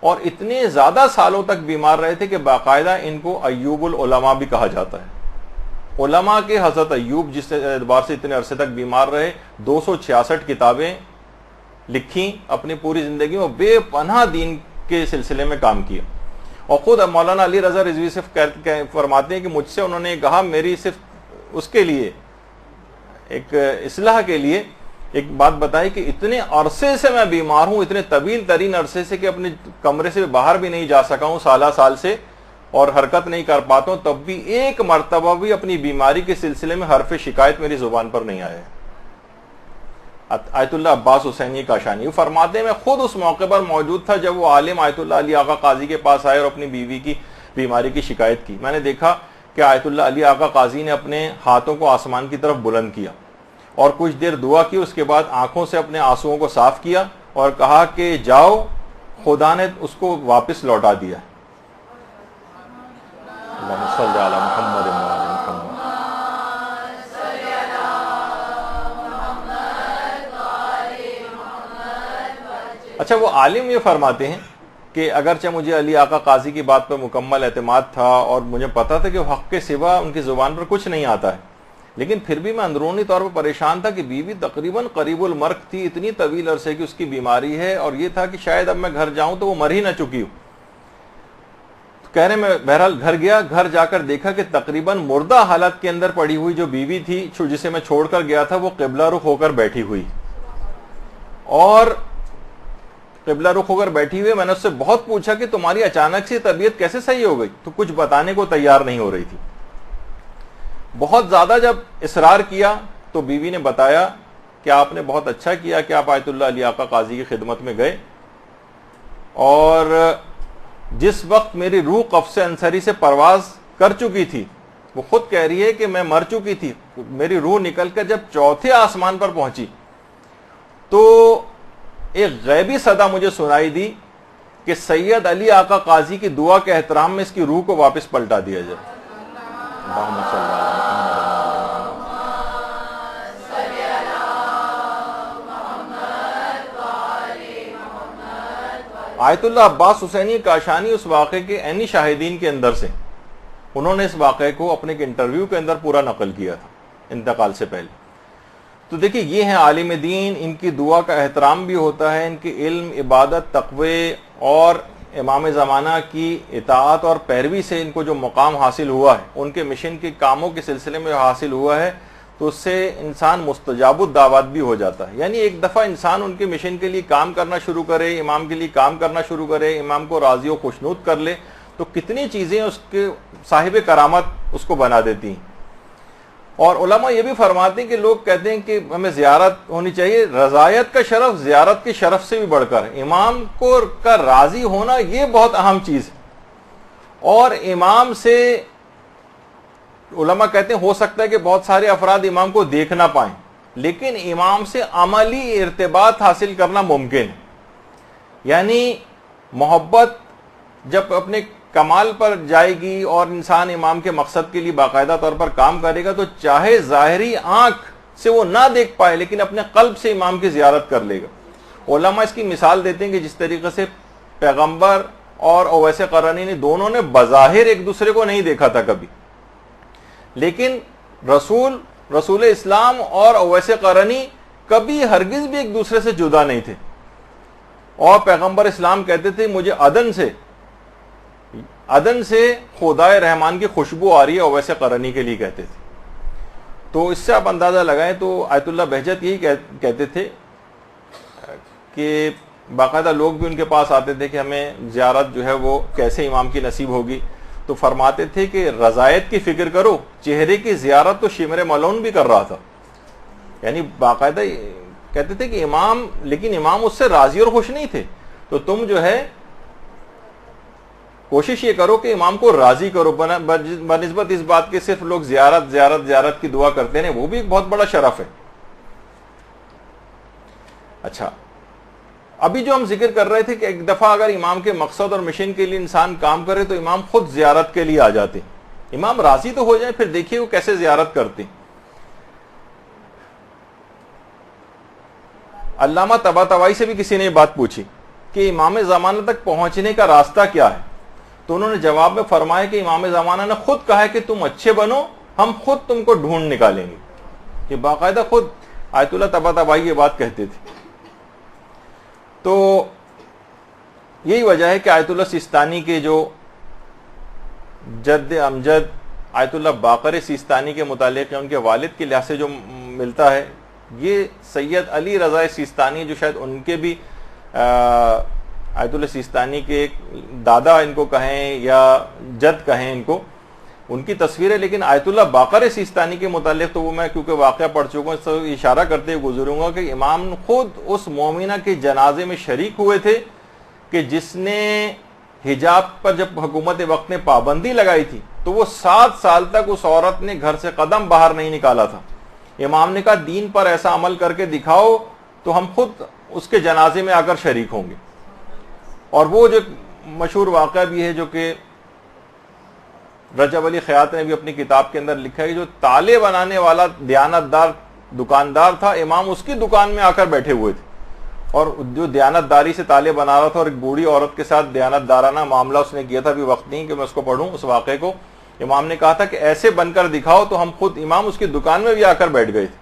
اور اتنے زیادہ سالوں تک بیمار رہے تھے کہ باقاعدہ ان کو ایوب العلماء بھی کہا جاتا ہے. علماء کے حضرت ایوب جس اعتبار سے اتنے عرصے تک بیمار رہے, 266 کتابیں لکھیں, اپنی پوری زندگی میں بے پناہ دین کے سلسلے میں کام کیا. اور خود مولانا علی رضا رضوی صرف فرماتے ہیں کہ مجھ سے انہوں نے کہا میری صرف اس کے لیے ایک اصلاح کے لیے ایک بات بتائی کہ اتنے عرصے سے میں بیمار ہوں, اتنے طویل ترین عرصے سے کہ اپنے کمرے سے باہر بھی نہیں جا سکا ہوں سال سے اور حرکت نہیں کر پاتا ہوں, تب بھی ایک مرتبہ بھی اپنی بیماری کے سلسلے میں حرف شکایت میری زبان پر نہیں آیا. آیت اللہ عباس حسینی کاشانی فرماتے ہیں میں خود اس موقع پر موجود تھا جب وہ عالم آیت اللہ علی آقا قاضی کے پاس آئے اور اپنی بیوی کی بیماری کی شکایت کی. میں نے دیکھا کہ آیت اللہ علی آقا قاضی نے اپنے ہاتھوں کو آسمان کی طرف بلند کیا اور کچھ دیر دعا کی, اس کے بعد آنکھوں سے اپنے آنسوؤں کو صاف کیا اور کہا کہ جاؤ خدا نے اس کو واپس لوٹا دیا. اللہم صلی علی محمد و علی محمد. اچھا وہ عالم یہ فرماتے ہیں کہ اگرچہ مجھے علی آقا قاضی کی بات پر مکمل اعتماد تھا اور مجھے پتا تھا کہ حق کے سوا ان کی زبان پر کچھ نہیں آتا ہے, لیکن پھر بھی میں اندرونی طور پر پریشان تھا کہ بیوی تقریباً قریب المرگ تھی, اتنی طویل عرصے کی اس کی بیماری ہے اور یہ تھا کہ شاید اب میں گھر جاؤں تو وہ مر ہی نہ چکی ہوں. کہہ رہے میں بہرحال گھر گیا, گھر جا کر دیکھا کہ تقریباً مردہ حالت کے اندر پڑی ہوئی جو بیوی تھی جسے میں چھوڑ کر گیا تھا وہ قبلہ رخ ہو کر بیٹھی ہوئی اور قبلہ رخ ہو کر بیٹھی ہوئی. میں نے اس سے بہت پوچھا کہ تمہاری اچانک سے طبیعت کیسے صحیح ہو گئی, تو کچھ بتانے کو تیار نہیں ہو رہی تھی. بہت زیادہ جب اصرار کیا تو بیوی نے بتایا کہ آپ نے بہت اچھا کیا کہ آپ آیت اللہ علی آقا قاضی کی خدمت میں گئے, اور جس وقت میری روح قفص انصری سے پرواز کر چکی تھی, وہ خود کہہ رہی ہے کہ میں مر چکی تھی, میری روح نکل کر جب چوتھے آسمان پر پہنچی تو ایک غیبی صدا مجھے سنائی دی کہ سید علی آقا قاضی کی دعا کے احترام میں اس کی روح کو واپس پلٹا دیا جائے. اللہم صلی اللہ آیت اللہ عباس حسینی کاشانی اس واقعے کے عینی شاہدین کے اندر سے. انہوں نے اس واقعے کو اپنے انٹرویو کے اندر پورا نقل کیا تھا انتقال سے پہلے. تو دیکھیں یہ ہیں عالم دین, ان کی دعا کا احترام بھی ہوتا ہے, ان کی علم, عبادت, تقوی اور امام زمانہ کی اطاعت اور پیروی سے ان کو جو مقام حاصل ہوا ہے, ان کے مشن کے کاموں کے سلسلے میں حاصل ہوا ہے, تو اس سے انسان مستجاب الدعوات بھی ہو جاتا ہے. یعنی ایک دفعہ انسان ان کے مشن کے لیے کام کرنا شروع کرے, امام کے لیے کام کرنا شروع کرے, امام کو راضی و خوشنود کر لے, تو کتنی چیزیں اس کے صاحب کرامت اس کو بنا دیتی ہیں. اور علماء یہ بھی فرماتے ہیں کہ لوگ کہتے ہیں کہ ہمیں زیارت ہونی چاہیے, رضایت کا شرف زیارت کے شرف سے بھی بڑھ کر ہے. امام کو کا راضی ہونا یہ بہت اہم چیز ہے. اور امام سے علماء کہتے ہیں ہو سکتا ہے کہ بہت سارے افراد امام کو دیکھ نہ پائیں, لیکن امام سے عملی ارتباط حاصل کرنا ممکن ہے. یعنی محبت جب اپنے کمال پر جائے گی اور انسان امام کے مقصد کے لیے باقاعدہ طور پر کام کرے گا, تو چاہے ظاہری آنکھ سے وہ نہ دیکھ پائے لیکن اپنے قلب سے امام کی زیارت کر لے گا. علماء اس کی مثال دیتے ہیں کہ جس طریقے سے پیغمبر اور اویس قرنی نے دونوں نے بظاہر ایک دوسرے کو نہیں دیکھا تھا کبھی, لیکن رسول اسلام اور اویس قرنی کبھی ہرگز بھی ایک دوسرے سے جدا نہیں تھے. اور پیغمبر اسلام کہتے تھے مجھے عدن سے خدائے رحمان کی خوشبو آ رہی ہے, اویس قرنی کے لیے کہتے تھے. تو اس سے آپ اندازہ لگائیں تو آیت اللہ بہجت یہی کہتے تھے کہ باقاعدہ لوگ بھی ان کے پاس آتے تھے کہ ہمیں زیارت جو ہے وہ کیسے امام کی نصیب ہوگی. تو فرماتے تھے کہ رضایت کی فکر کرو, چہرے کی زیارت تو شمر ملون بھی کر رہا تھا. یعنی باقاعدہ کہتے تھے کہ لیکن امام اس سے راضی اور خوش نہیں تھے. تو تم جو ہے کوشش یہ کرو کہ امام کو راضی کرو, بنسبت اس بات کے صرف لوگ زیارت کی دعا کرتے ہیں, وہ بھی ایک بہت بڑا شرف ہے. اچھا, ابھی جو ہم ذکر کر رہے تھے کہ ایک دفعہ اگر امام کے مقصد اور مشن کے لیے انسان کام کرے تو امام خود زیارت کے لیے آ جاتے. امام راضی تو ہو جائیں, پھر دیکھیے وہ کیسے زیارت کرتے. علامہ طباطبائی سے بھی کسی نے یہ بات پوچھی کہ امام زمانہ تک پہنچنے کا راستہ کیا ہے, تو انہوں نے جواب میں فرمایا کہ امام زمانہ نے خود کہا ہے کہ تم اچھے بنو, ہم خود تم کو ڈھونڈ نکالیں گے. یہ باقاعدہ خود آیت اللہ طباطبائی یہ بات کہتے تھے. تو یہی وجہ ہے کہ آیت اللہ سیستانی کے جو جد امجد آیت اللہ باقر سیستانی کے متعلق ان کے والد کے لحاظ سے جو ملتا ہے, یہ سید علی رضا سیستانی جو شاید ان کے بھی آیت اللہ سیستانی کے دادا ان کو کہیں یا جد کہیں ان کو, ان کی تصویر ہے. لیکن آیت اللہ باقر سیستانی کے متعلق تو وہ میں کیونکہ واقعہ پڑھ چکا ہوں, اس سے اشارہ کرتے ہوئے گزروں گا کہ امام خود اس مومنہ کے جنازے میں شریک ہوئے تھے کہ جس نے حجاب پر جب حکومت وقت نے پابندی لگائی تھی تو وہ 7 سال تک اس عورت نے گھر سے قدم باہر نہیں نکالا تھا. امام نے کہا دین پر ایسا عمل کر کے دکھاؤ تو ہم خود اس کے جنازے میں آ کر شریک ہوں گے. اور وہ جو مشہور واقعہ بھی ہے جو کہ رجب علی خیاط نے بھی اپنی کتاب کے اندر لکھا ہے کہ جو تالے بنانے والا دیانتدار دکاندار تھا, امام اس کی دکان میں آ کر بیٹھے ہوئے تھے, اور جو دیانتداری سے تالے بنا رہا تھا اور ایک بوڑھی عورت کے ساتھ دیانتدارانہ معاملہ اس نے کیا تھا. بھی وقت نہیں کہ میں اس کو پڑھوں اس واقعے کو. امام نے کہا تھا کہ ایسے بن کر دکھاؤ, تو ہم خود امام اس کی دکان میں بھی آ کر بیٹھ گئے تھے.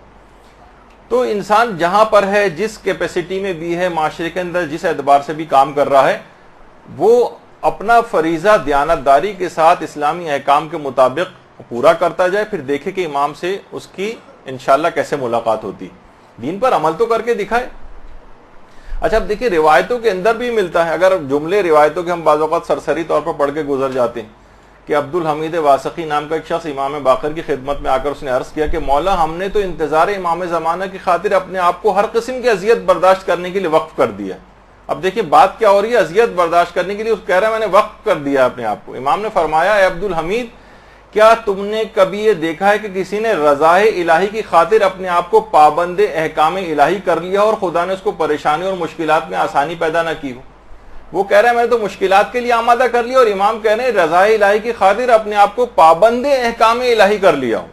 تو انسان جہاں پر ہے, جس کیپیسٹی میں بھی ہے, معاشرے کے اندر جس اعتبار سے بھی کام کر رہا ہے, وہ اپنا فریضہ دیانتداری کے ساتھ اسلامی احکام کے مطابق پورا کرتا جائے, پھر دیکھے کہ امام سے اس کی انشاءاللہ کیسے ملاقات ہوتی. دین پر عمل تو کر کے دکھائے. اچھا اب دیکھیے روایتوں کے اندر بھی ملتا ہے، اگر جملے روایتوں کے ہم بعض اوقات سرسری طور پر پڑھ کے گزر جاتے ہیں کہ عبد الحمید واسقی نام کا ایک شخص امام باقر کی خدمت میں آ کر اس نے عرض کیا کہ مولا ہم نے تو انتظار امام زمانہ کی خاطر اپنے آپ کو ہر قسم کی اذیت برداشت کرنے کے لیے وقف کر دیا. اب دیکھیے بات کیا ہو رہی ہے، اذیت برداشت کرنے کے لیے، اس کہہ رہا ہے میں نے وقف کر دیا اپنے آپ کو. امام نے فرمایا اے عبد الحمید کیا تم نے کبھی یہ دیکھا ہے کہ کسی نے رضائے الہی کی خاطر اپنے آپ کو پابند احکام الہی کر لیا اور خدا نے اس کو پریشانی اور مشکلات میں آسانی پیدا نہ کی ہو؟ وہ کہہ رہا ہے میں نے تو مشکلات کے لیے آمادہ کر لیا، اور امام کہہ رہے ہیں رضائے الہی کی خاطر اپنے آپ کو پابند احکام الہی کر لیا ہو.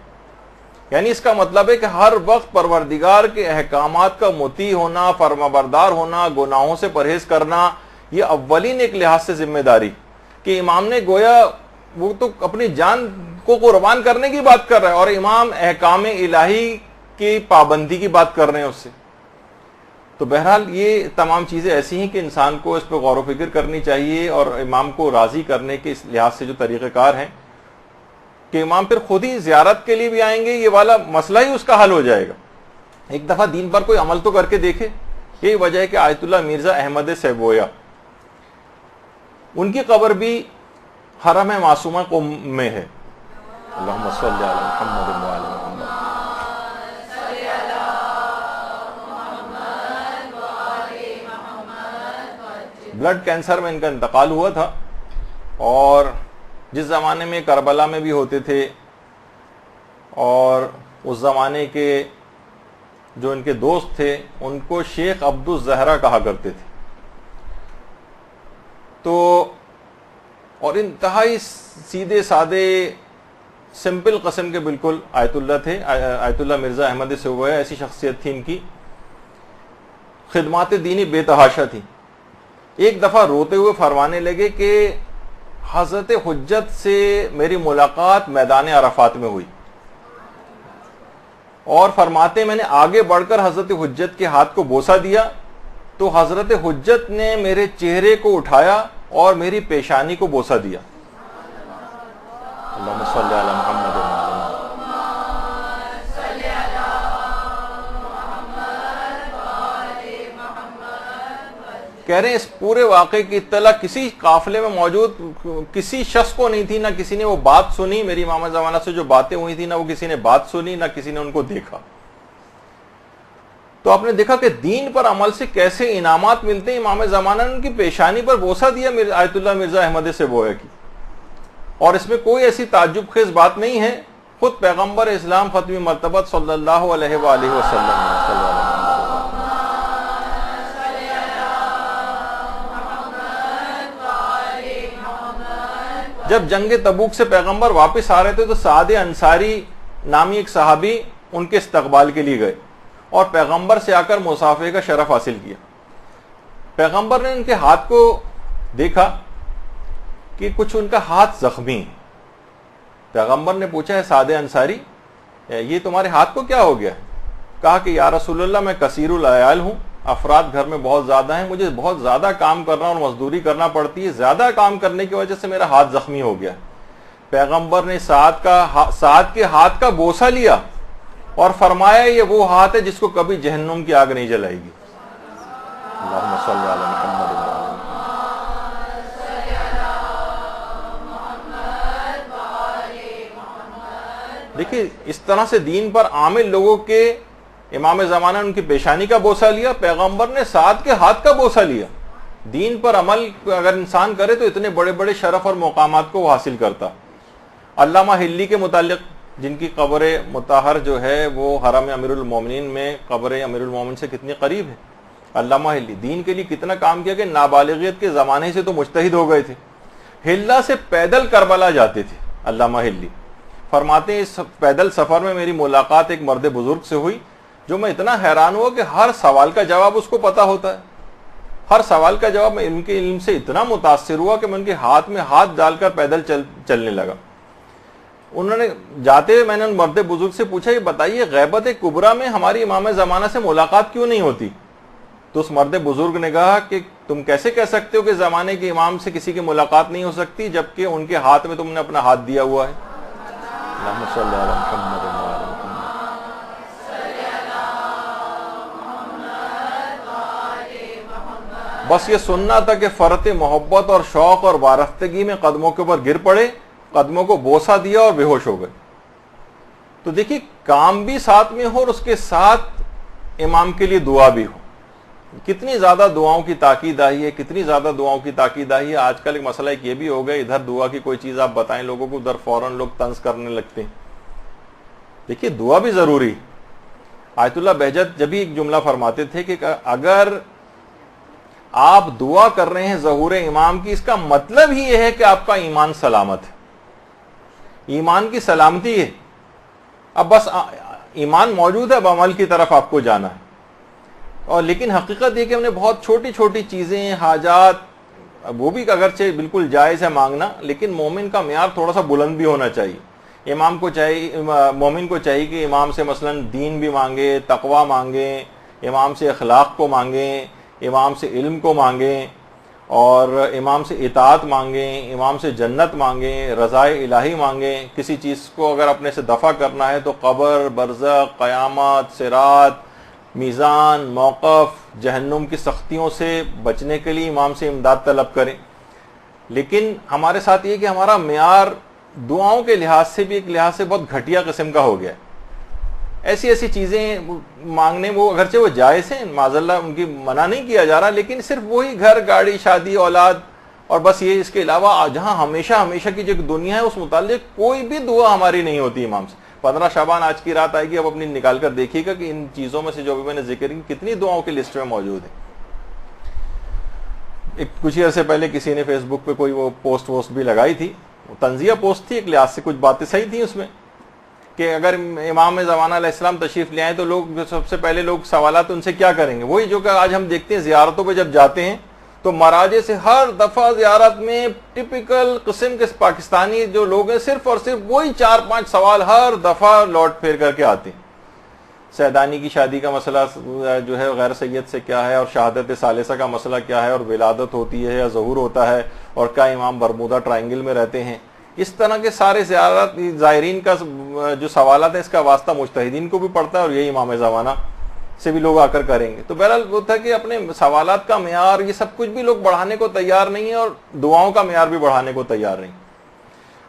یعنی اس کا مطلب ہے کہ ہر وقت پروردگار کے احکامات کا مطیع ہونا، فرمانبردار ہونا، گناہوں سے پرہیز کرنا، یہ اولین ایک لحاظ سے ذمہ داری کہ امام نے گویا وہ تو اپنی جان کو قربان کرنے کی بات کر رہا ہے، اور امام احکام الہی کی پابندی کی بات کر رہے ہیں اس سے. تو بہرحال یہ تمام چیزیں ایسی ہیں کہ انسان کو اس پہ غور و فکر کرنی چاہیے، اور امام کو راضی کرنے کے اس لحاظ سے جو طریقہ کار ہیں کہ امام پھر خود ہی زیارت کے لیے بھی آئیں گے، یہ والا مسئلہ ہی اس کا حل ہو جائے گا. ایک دفعہ دین پر کوئی عمل تو کر کے دیکھے. یہی وجہ ہے کہ آیت اللہ مرزا احمد سیبویا ان کی قبر بھی حرم معصومہ قم میں ہے. اللہم صلی علی محمد و علی محمد. بلڈ کینسر میں ان کا انتقال ہوا تھا، اور جس زمانے میں کربلا میں بھی ہوتے تھے، اور اس زمانے کے جو ان کے دوست تھے ان کو شیخ عبد الزہرا کہا کرتے تھے. تو اور انتہائی سیدھے سادے سمپل قسم کے بالکل آیت اللہ تھے. آیت اللہ مرزا احمد سیبویا ایسی شخصیت تھی ان کی، خدمات دینی بے تحاشا تھی. ایک دفعہ روتے ہوئے فرمانے لگے کہ حضرت حجت سے میری ملاقات میدان عرفات میں ہوئی، اور فرماتے میں نے آگے بڑھ کر حضرت حجت کے ہاتھ کو بوسہ دیا تو حضرت حجت نے میرے چہرے کو اٹھایا اور میری پیشانی کو بوسہ دیا. اللہم صلی علی محمد و علی محمد. کہہ رہے ہیں اس پورے واقعے کی اطلاع کسی قافلے میں موجود کسی شخص کو نہیں تھی، نہ کسی نے وہ بات سنی. میری امام زمانہ سے جو باتیں ہوئی تھی نہ وہ کسی نے بات سنی، نہ کسی نے ان کو دیکھا. تو آپ نے دیکھا کہ دین پر عمل سے کیسے انعامات ملتے ہیں. امام زمانہ نے ان کی پیشانی پر بوسہ دیا آیت اللہ مرزا احمد سیبویا کی، اور اس میں کوئی ایسی تعجب خیز بات نہیں ہے. خود پیغمبر اسلام ختمی مرتبت صلی اللہ علیہ وآلہ وسلم جب جنگ تبوک سے پیغمبر واپس آ رہے تھے تو سعد انصاری نامی ایک صحابی ان کے استقبال کے لیے گئے اور پیغمبر سے آ کر مصافحے کا شرف حاصل کیا. پیغمبر نے ان کے ہاتھ کو دیکھا کہ کچھ ان کا ہاتھ زخمی ہے. پیغمبر نے پوچھا ہے سعد انصاری یہ تمہارے ہاتھ کو کیا ہو گیا؟ کہا کہ یا رسول اللہ میں کثیر العیال ہوں، افراد گھر میں بہت زیادہ ہیں، مجھے بہت زیادہ کام کرنا اور مزدوری کرنا پڑتی ہے، زیادہ کام کرنے کی وجہ سے میرا ہاتھ زخمی ہو گیا. پیغمبر نے سعد کے ہاتھ کا بوسہ لیا اور فرمایا یہ وہ ہاتھ ہے جس کو کبھی جہنم کی آگ نہیں جلائے گی. اللہم صلی علی محمد و علی محمد. دیکھیے اس طرح سے دین پر عامل لوگوں کے امام زمانہ نے ان کی پیشانی کا بوسہ لیا، پیغمبر نے سعد کے ہاتھ کا بوسہ لیا. دین پر عمل اگر انسان کرے تو اتنے بڑے بڑے شرف اور مقامات کو وہ حاصل کرتا. علامہ ہلی کے متعلق جن کی قبر مطہر جو ہے وہ حرم امیر المومنین میں قبر امیر المومنین سے کتنی قریب ہے. علامہ ہلی دین کے لیے کتنا کام کیا کہ نابالغیت کے زمانے سے تو مجتہد ہو گئے تھے. ہلا سے پیدل کربلا جاتے تھے. علامہ ہلی فرماتے ہیں اس پیدل سفر میں میری ملاقات ایک مرد بزرگ سے ہوئی جو میں اتنا حیران ہوا کہ ہر سوال کا جواب اس کو پتا ہوتا ہے. ہر سوال کا جواب میں ان کے علم سے اتنا متاثر ہوا کہ میں ان کے ہاتھ میں ہاتھ ڈال کر پیدل چلنے لگا. انہوں نے جاتے ہوئے میں نے ان مرد بزرگ سے پوچھا یہ بتائیے غیبت کبریٰ میں ہماری امام زمانہ سے ملاقات کیوں نہیں ہوتی؟ تو اس مرد بزرگ نے کہا کہ تم کیسے کہہ سکتے ہو کہ زمانے کے امام سے کسی کی ملاقات نہیں ہو سکتی جبکہ ان کے ہاتھ میں تم نے اپنا ہاتھ دیا ہوا ہے. اللہم صلی علی محمد و علی محمد. بس یہ سننا تھا کہ فرط محبت اور شوق اور وارفتگی میں قدموں کے اوپر گر پڑے، قدموں کو بوسہ دیا اور بے ہوش ہو گئے۔ تو دیکھیے کام بھی ساتھ میں ہو اور اس کے ساتھ امام کے لیے دعا بھی ہو۔ کتنی زیادہ دعاؤں کی تاکید آئی ہے، کتنی زیادہ دعاؤں کی تاکید آئی ہے۔ آج کل ایک مسئلہ ایک یہ بھی ہو گیا، ادھر دعا کی کوئی چیز آپ بتائیں لوگوں کو، ادھر فوراً لوگ طنز کرنے لگتے ہیں۔ دیکھیے دعا بھی ضروری۔ آیت اللہ بہجت جب بھی ایک جملہ فرماتے تھے کہ اگر آپ دعا کر رہے ہیں ظہور امام کی، اس کا مطلب ہی یہ ہے کہ آپ کا ایمان سلامت ہے، ایمان کی سلامتی ہے۔ اب بس ایمان موجود ہے، اب عمل کی طرف آپ کو جانا ہے۔ اور لیکن حقیقت یہ کہ ہم نے بہت چھوٹی چھوٹی چیزیں، حاجات، وہ بھی اگرچہ بالکل جائز ہے مانگنا، لیکن مومن کا معیار تھوڑا سا بلند بھی ہونا چاہیے۔ مومن کو چاہیے کہ امام سے مثلا دین بھی مانگے، تقوی مانگیں، امام سے اخلاق کو مانگیں، امام سے علم کو مانگیں، اور امام سے اطاعت مانگیں، امام سے جنت مانگیں، رضائے الہی مانگیں۔ کسی چیز کو اگر اپنے سے دفع کرنا ہے تو قبر، برزخ، قیامت، صراط، میزان، موقف، جہنم کی سختیوں سے بچنے کے لیے امام سے امداد طلب کریں۔ لیکن ہمارے ساتھ یہ کہ ہمارا معیار دعاؤں کے لحاظ سے بھی ایک لحاظ سے بہت گھٹیا قسم کا ہو گیا ہے۔ ایسی ایسی چیزیں مانگنے، وہ اگرچہ وہ جائز ہیں، معاذ اللہ ان کی منع نہیں کیا جا رہا، لیکن صرف وہی گھر، گاڑی، شادی، اولاد، اور بس یہ، اس کے علاوہ جہاں ہمیشہ کی جو دنیا ہے اس متعلق کوئی بھی دعا ہماری نہیں ہوتی امام سے۔ 15 شعبان آج کی رات آئے گی، اب اپنی نکال کر دیکھیے گا کہ ان چیزوں میں سے جو بھی میں نے ذکر کی کتنی دعاؤں کی لسٹ میں موجود ہے۔ کچھ ہی عرصے پہلے کسی نے فیس بک پہ کوئی وہ پوسٹ بھی لگائی تھی، تنزیہ پوسٹ تھی، ایک لحاظ سے کچھ باتیں صحیح تھیں اس میں، کہ اگر امام زمانہ علیہ السلام تشریف لے آئیں تو لوگ سب سے پہلے سوالات ان سے کیا کریں گے، وہی جو کہ آج ہم دیکھتے ہیں زیارتوں پہ جب جاتے ہیں تو مراجع سے ہر دفعہ زیارت میں ٹپیکل قسم کے پاکستانی جو لوگ ہیں صرف اور صرف وہی 4-5 سوال ہر دفعہ لوٹ پھیر کر کے آتے ہیں۔ سیدانی کی شادی کا مسئلہ جو ہے غیر سید سے کیا ہے، اور شہادت ثالثہ کا مسئلہ کیا ہے، اور ولادت ہوتی ہے یا ظہور ہوتا ہے، اور کیا امام برمودا ٹرائنگل میں رہتے ہیں۔ اس طرح کے سارے زائرین کا جو سوالات ہیں، اس کا واسطہ مجتہدین کو بھی پڑتا ہے، اور یہی امام زمانہ سے بھی لوگ آ کر کریں گے۔ تو بہرحال وہ تھا کہ اپنے سوالات کا معیار یہ سب کچھ بھی لوگ بڑھانے کو تیار نہیں ہیں، اور دعاؤں کا معیار بھی بڑھانے کو تیار نہیں۔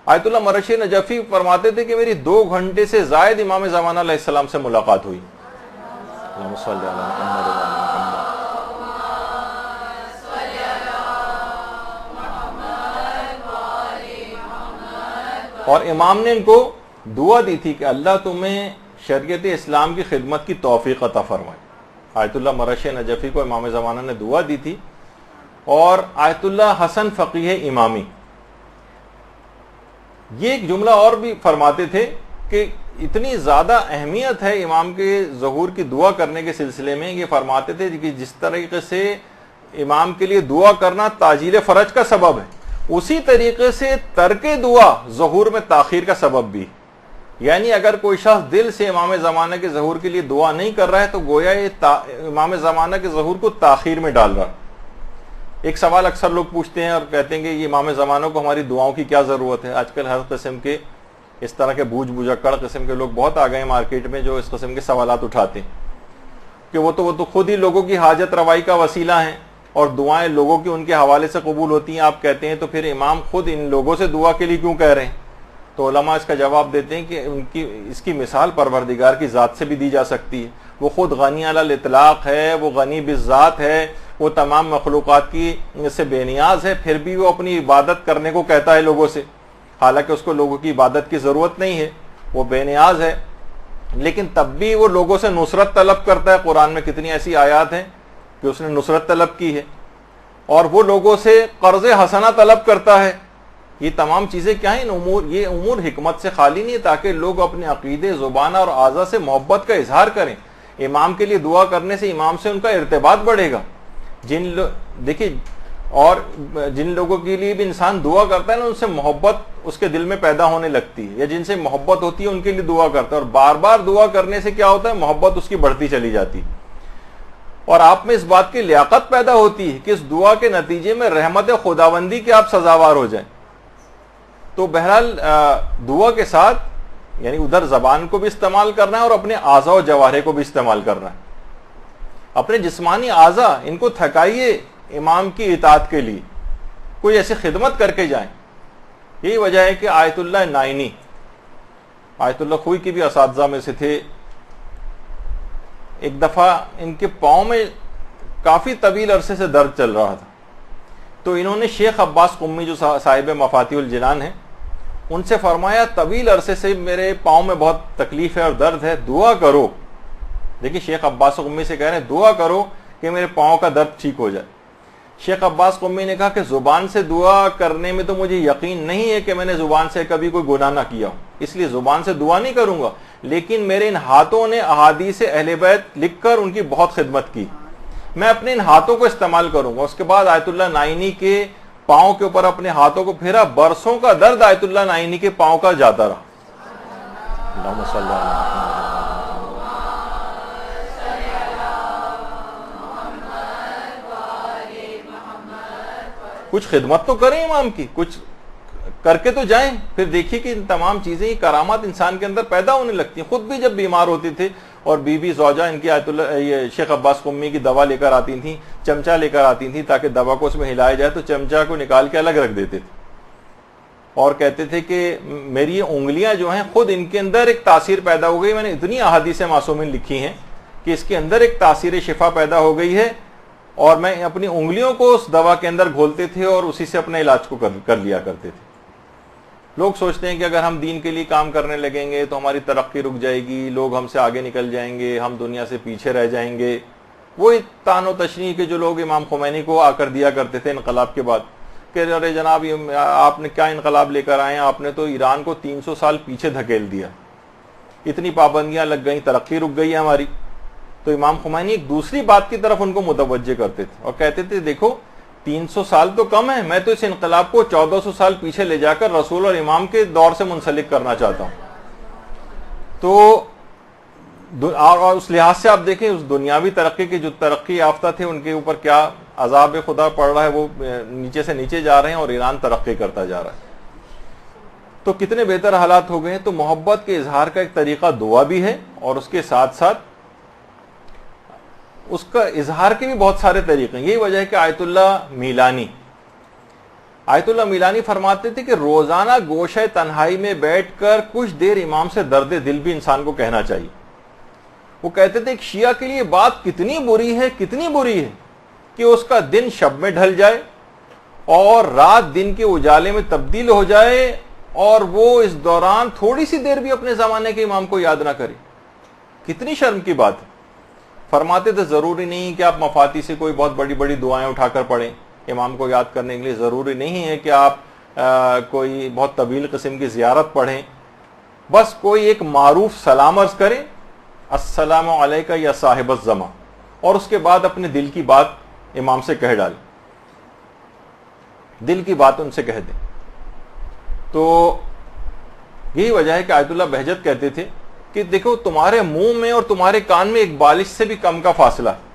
آیت اللہ مرشی نجفی فرماتے تھے کہ میری 2 گھنٹے سے زائد امام زمانہ علیہ السلام سے ملاقات ہوئی۔ اللہم صلی علی محمد و علی محمد۔ اور امام نے ان کو دعا دی تھی کہ اللہ تمہیں شریعت اسلام کی خدمت کی توفیق عطا فرمائے۔ آیت اللہ مرشی نجفی کو امام زمانہ نے دعا دی تھی۔ اور آیت اللہ حسن فقیہ امامی یہ ایک جملہ اور بھی فرماتے تھے کہ اتنی زیادہ اہمیت ہے امام کے ظہور کی دعا کرنے کے سلسلے میں، یہ فرماتے تھے کہ جس طریقے سے امام کے لیے دعا کرنا تعجیل فرج کا سبب ہے، اسی طریقے سے ترک دعا ظہور میں تاخیر کا سبب بھی۔ یعنی اگر کوئی شخص دل سے امام زمانہ کے ظہور کے لیے دعا نہیں کر رہا ہے تو گویا یہ امام زمانہ کے ظہور کو تاخیر میں ڈال رہا ہے۔ ایک سوال اکثر لوگ پوچھتے ہیں اور کہتے ہیں کہ یہ امام زمانہ کو ہماری دعاؤں کی کیا ضرورت ہے۔ آج کل ہر قسم کے اس طرح کے بوجھ بجکڑ قسم کے لوگ بہت آ گئے ہیں مارکیٹ میں، جو اس قسم کے سوالات اٹھاتے ہیں کہ وہ تو خود ہی لوگوں کی حاجت روائی کا وسیلہ ہیں، اور دعائیں لوگوں کی ان کے حوالے سے قبول ہوتی ہیں۔ آپ کہتے ہیں تو پھر امام خود ان لوگوں سے دعا کے لیے کیوں کہہ رہے ہیں؟ تو علماء اس کا جواب دیتے ہیں کہ اس کی مثال پروردگار کی ذات سے بھی دی جا سکتی ہے۔ وہ خود غنی علی الاطلاق ہے، وہ غنی بالذات ہے، وہ تمام مخلوقات کی سے بے نیاز ہے، پھر بھی وہ اپنی عبادت کرنے کو کہتا ہے لوگوں سے، حالانکہ اس کو لوگوں کی عبادت کی ضرورت نہیں ہے، وہ بے نیاز ہے، لیکن تب بھی وہ لوگوں سے نصرت طلب کرتا ہے۔ قرآن میں کتنی ایسی آیات ہیں کہ اس نے نصرت طلب کی ہے، اور وہ لوگوں سے قرض حسنہ طلب کرتا ہے۔ یہ تمام چیزیں کیا ہیں؟ یہ امور حکمت سے خالی نہیں ہے، تاکہ لوگ اپنے عقیدے، زبان اور اعضاء سے محبت کا اظہار کریں۔ امام کے لیے دعا کرنے سے امام سے ان کا ارتباط بڑھے گا۔ دیکھیے، اور جن لوگوں کے لیے بھی انسان دعا کرتا ہے نا، ان سے محبت اس کے دل میں پیدا ہونے لگتی ہے، یا جن سے محبت ہوتی ہے ان کے لیے دعا کرتا ہے، اور بار بار دعا کرنے سے کیا ہوتا ہے؟ محبت اس کی بڑھتی چلی جاتی ہے، اور آپ میں اس بات کی لیاقت پیدا ہوتی ہے کہ اس دعا کے نتیجے میں رحمت خداوندی کے آپ سزاوار ہو جائیں۔ تو بہرحال دعا کے ساتھ یعنی ادھر زبان کو بھی استعمال کرنا ہے، اور اپنے اعضاء و جوارح کو بھی استعمال کرنا ہے۔ اپنے جسمانی اعضاء ان کو تھکائیے، امام کی اطاعت کے لیے کوئی ایسی خدمت کر کے جائیں. یہی وجہ ہے کہ آیت اللہ نائنی، آیت اللہ خوئی کے بھی اساتذہ میں سے تھے. ایک دفعہ ان کے پاؤں میں کافی طویل عرصے سے درد چل رہا تھا، تو انہوں نے شیخ عباس قمی جو صاحب مفاتیح الجنان ہیں ان سے فرمایا طویل عرصے سے میرے پاؤں میں بہت تکلیف ہے اور درد ہے، دعا کرو. دیکھیں شیخ عباس قمی سے کہہ رہے ہیں دعا کرو کہ میرے پاؤں کا درد ٹھیک ہو جائے. شیخ عباس قمی نے کہا کہ زبان سے دعا کرنے میں تو مجھے یقین نہیں ہے کہ میں نے زبان سے کبھی کوئی گناہ نہ کیا ہوں، اس لیے زبان سے دعا نہیں کروں گا، لیکن میرے ان ہاتھوں نے احادیث اہل بیت لکھ کر ان کی بہت خدمت کی، میں اپنے ان ہاتھوں کو استعمال کروں گا. اس کے بعد آیت اللہ نائنی کے پاؤں کے اوپر اپنے ہاتھوں کو پھیرا، برسوں کا درد آیت اللہ نائنی کے پاؤں کا جاتا رہا. اللہم صلی اللہ علیہ وسلم. کچھ خدمت تو کریں امام کی، کچھ کر کے تو جائیں. پھر دیکھیے کہ ان تمام چیزیں کرامات انسان کے اندر پیدا ہونے لگتی ہیں. خود بھی جب بیمار ہوتے تھے اور بی بی زوجہ ان کی آیت اللہ یہ شیخ عباس قمی کی دوا لے کر آتی تھیں، چمچہ لے کر آتی تھیں تاکہ دوا کو اس میں ہلایا جائے، تو چمچہ کو نکال کے الگ رکھ دیتے تھے اور کہتے تھے کہ میری یہ انگلیاں جو ہیں خود ان کے اندر ایک تاثیر پیدا ہو گئی، میں نے اتنی احادیث معصومین لکھی ہیں کہ اس کے اندر ایک تاثیر شفا پیدا ہو گئی ہے، اور میں اپنی انگلیوں کو اس دوا کے اندر گھولتے تھے اور اسی سے اپنے علاج کو کر لیا کرتے تھے. لوگ سوچتے ہیں کہ اگر ہم دین کے لیے کام کرنے لگیں گے تو ہماری ترقی رک جائے گی، لوگ ہم سے آگے نکل جائیں گے، ہم دنیا سے پیچھے رہ جائیں گے. وہی طعن و تشنیع کے جو لوگ امام خمینی کو آ کر دیا کرتے تھے انقلاب کے بعد کہ ارے جناب آپ نے کیا انقلاب لے کر آئے ہیں، آپ نے تو ایران کو 300 سال پیچھے دھکیل دیا، اتنی پابندیاں لگ گئیں، ترقی رک گئی ہے ہماری. تو امام خمینی ایک دوسری بات کی طرف ان کو متوجہ کرتے تھے اور کہتے تھے دیکھو 300 سال تو کم ہے، میں تو اس انقلاب کو 1400 سال پیچھے لے جا کر رسول اور امام کے دور سے منسلک کرنا چاہتا ہوں. تو اور اس لحاظ سے آپ دیکھیں اس دنیاوی ترقی کے جو ترقی یافتہ تھے ان کے اوپر کیا عذاب خدا پڑ رہا ہے، وہ نیچے سے نیچے جا رہے ہیں اور ایران ترقی کرتا جا رہا ہے. تو کتنے بہتر حالات ہو گئے ہیں. تو محبت کے اظہار کا ایک طریقہ دعا بھی ہے اور اس کے ساتھ ساتھ اس کا اظہار کے بھی بہت سارے طریقے ہیں. یہی وجہ ہے کہ آیت اللہ میلانی فرماتے تھے کہ روزانہ گوشہ تنہائی میں بیٹھ کر کچھ دیر امام سے درد دل بھی انسان کو کہنا چاہیے. وہ کہتے تھے ایک شیعہ کے لیے بات کتنی بری ہے کہ اس کا دن شب میں ڈھل جائے اور رات دن کے اجالے میں تبدیل ہو جائے اور وہ اس دوران تھوڑی سی دیر بھی اپنے زمانے کے امام کو یاد نہ کرے. کتنی شرم کی بات ہے. فرماتے تھے ضروری نہیں کہ آپ مفاتی سے کوئی بہت بڑی بڑی دعائیں اٹھا کر پڑھیں امام کو یاد کرنے کے لیے، ضروری نہیں ہے کہ آپ کوئی بہت طویل قسم کی زیارت پڑھیں، بس کوئی ایک معروف سلام عرض کریں السلام علیکہ یا صاحب الزمان، اور اس کے بعد اپنے دل کی بات امام سے کہہ ڈالیں، دل کی بات ان سے کہہ دیں. تو یہی وجہ ہے کہ آیت اللہ بہجت کہتے تھے کہ دیکھو تمہارے منہ میں اور تمہارے کان میں ایک بالش سے بھی کم کا فاصلہ ہے.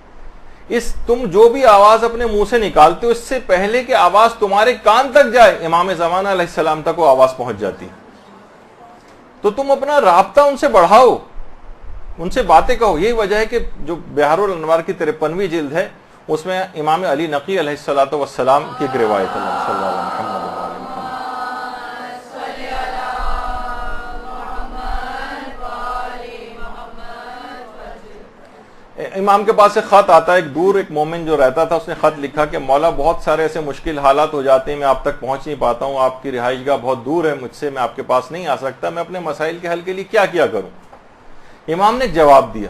تم جو بھی آواز اپنے منہ سے نکالتے ہو اس سے پہلے کہ آواز تمہارے کان تک جائے امام زمانہ علیہ السلام تک وہ آواز پہنچ جاتی. تو تم اپنا رابطہ ان سے بڑھاؤ، ان سے باتیں کہو. یہی وجہ ہے کہ جو بہار الانوار کی 53ویں جلد ہے اس میں امام علی نقی علیہ الصلوۃ والسلام کی ایک روایت ہے. صلی اللہ علیہ وسلم. امام کے پاس ایک خط آتا ہے، ایک دور ایک مومن جو رہتا تھا اس نے خط لکھا کہ مولا بہت سارے ایسے مشکل حالات ہو جاتے ہیں، میں آپ تک پہنچ نہیں پاتا ہوں، آپ کی رہائش گاہ بہت دور ہے مجھ سے، میں آپ کے پاس نہیں آ سکتا، میں اپنے مسائل کے حل کے لیے کیا کروں. امام نے جواب دیا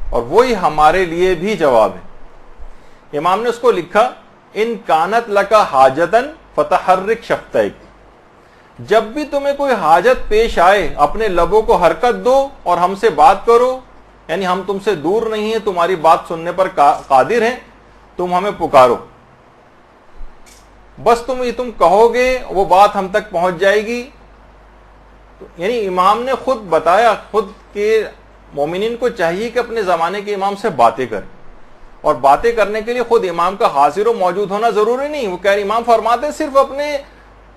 اور وہی ہمارے لیے بھی جواب ہے. امام نے اس کو لکھا ان کانت لکا حاجتن فتحرک شفتیک، جب بھی تمہیں کوئی حاجت پیش آئے اپنے لبوں کو حرکت دو اور ہم سے بات کرو، یعنی ہم تم سے دور نہیں ہیں، تمہاری بات سننے پر قادر ہیں، تم ہمیں پکارو، بس تم کہو گے وہ بات ہم تک پہنچ جائے گی. یعنی امام نے خود بتایا خود کہ مومنین کو چاہیے کہ اپنے زمانے کے امام سے باتیں کریں، اور باتیں کرنے کے لیے خود امام کا حاضر و موجود ہونا ضروری نہیں. وہ کہہ رہے امام فرماتے صرف اپنے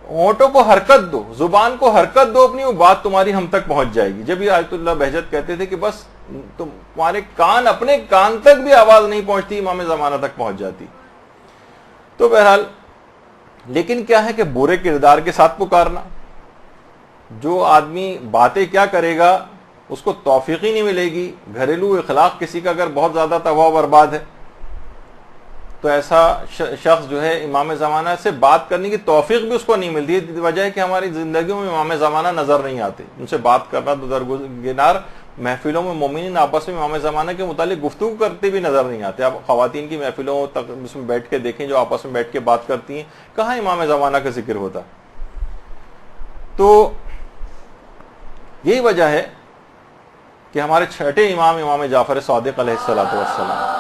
ہونٹوں کو حرکت دو، زبان کو حرکت دو اپنی، وہ بات تمہاری ہم تک پہنچ جائے گی. جب یہ آیت اللہ بہجت کہتے تھے کہ بس تمہارے کان اپنے کان تک بھی آواز نہیں پہنچتی، امام زمانہ تک پہنچ جاتی. تو بہرحال لیکن کیا ہے کہ برے کردار کے ساتھ پکارنا، جو آدمی باتیں کیا کرے گا اس کو توفیق ہی نہیں ملے گی. گھریلو اخلاق کسی کا اگر بہت زیادہ تباہ برباد ہے تو ایسا شخص جو ہے امام زمانہ سے بات کرنے کی توفیق بھی اس کو نہیں ملتی ہے. وجہ ہے کہ ہماری زندگیوں میں امام زمانہ نظر نہیں آتے، ان سے بات کرنا تو درگنار، محفلوں میں مومنین آپس میں امام زمانہ کے متعلق گفتگو کرتے بھی نظر نہیں آتے. آپ خواتین کی محفلوں تک اس میں بیٹھ کے دیکھیں جو آپس میں بیٹھ کے بات کرتی ہیں، کہاں امام زمانہ کا ذکر ہوتا. تو یہی وجہ ہے کہ ہمارے چھٹے امام جعفر صادق علیہ الصلوۃ والسلام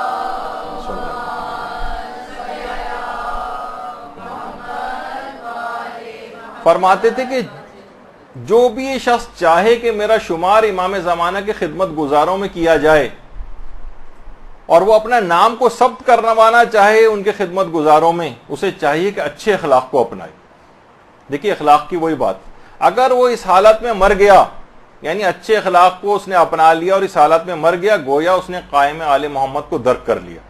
فرماتے تھے کہ جو بھی یہ شخص چاہے کہ میرا شمار امام زمانہ کے خدمت گزاروں میں کیا جائے اور وہ اپنا نام کو ثبت کروانا چاہے ان کے خدمت گزاروں میں، اسے چاہیے کہ اچھے اخلاق کو اپنائے. دیکھیے اخلاق کی وہی بات، اگر وہ اس حالت میں مر گیا، یعنی اچھے اخلاق کو اس نے اپنا لیا اور اس حالت میں مر گیا، گویا اس نے قائم آل محمد کو درک کر لیا.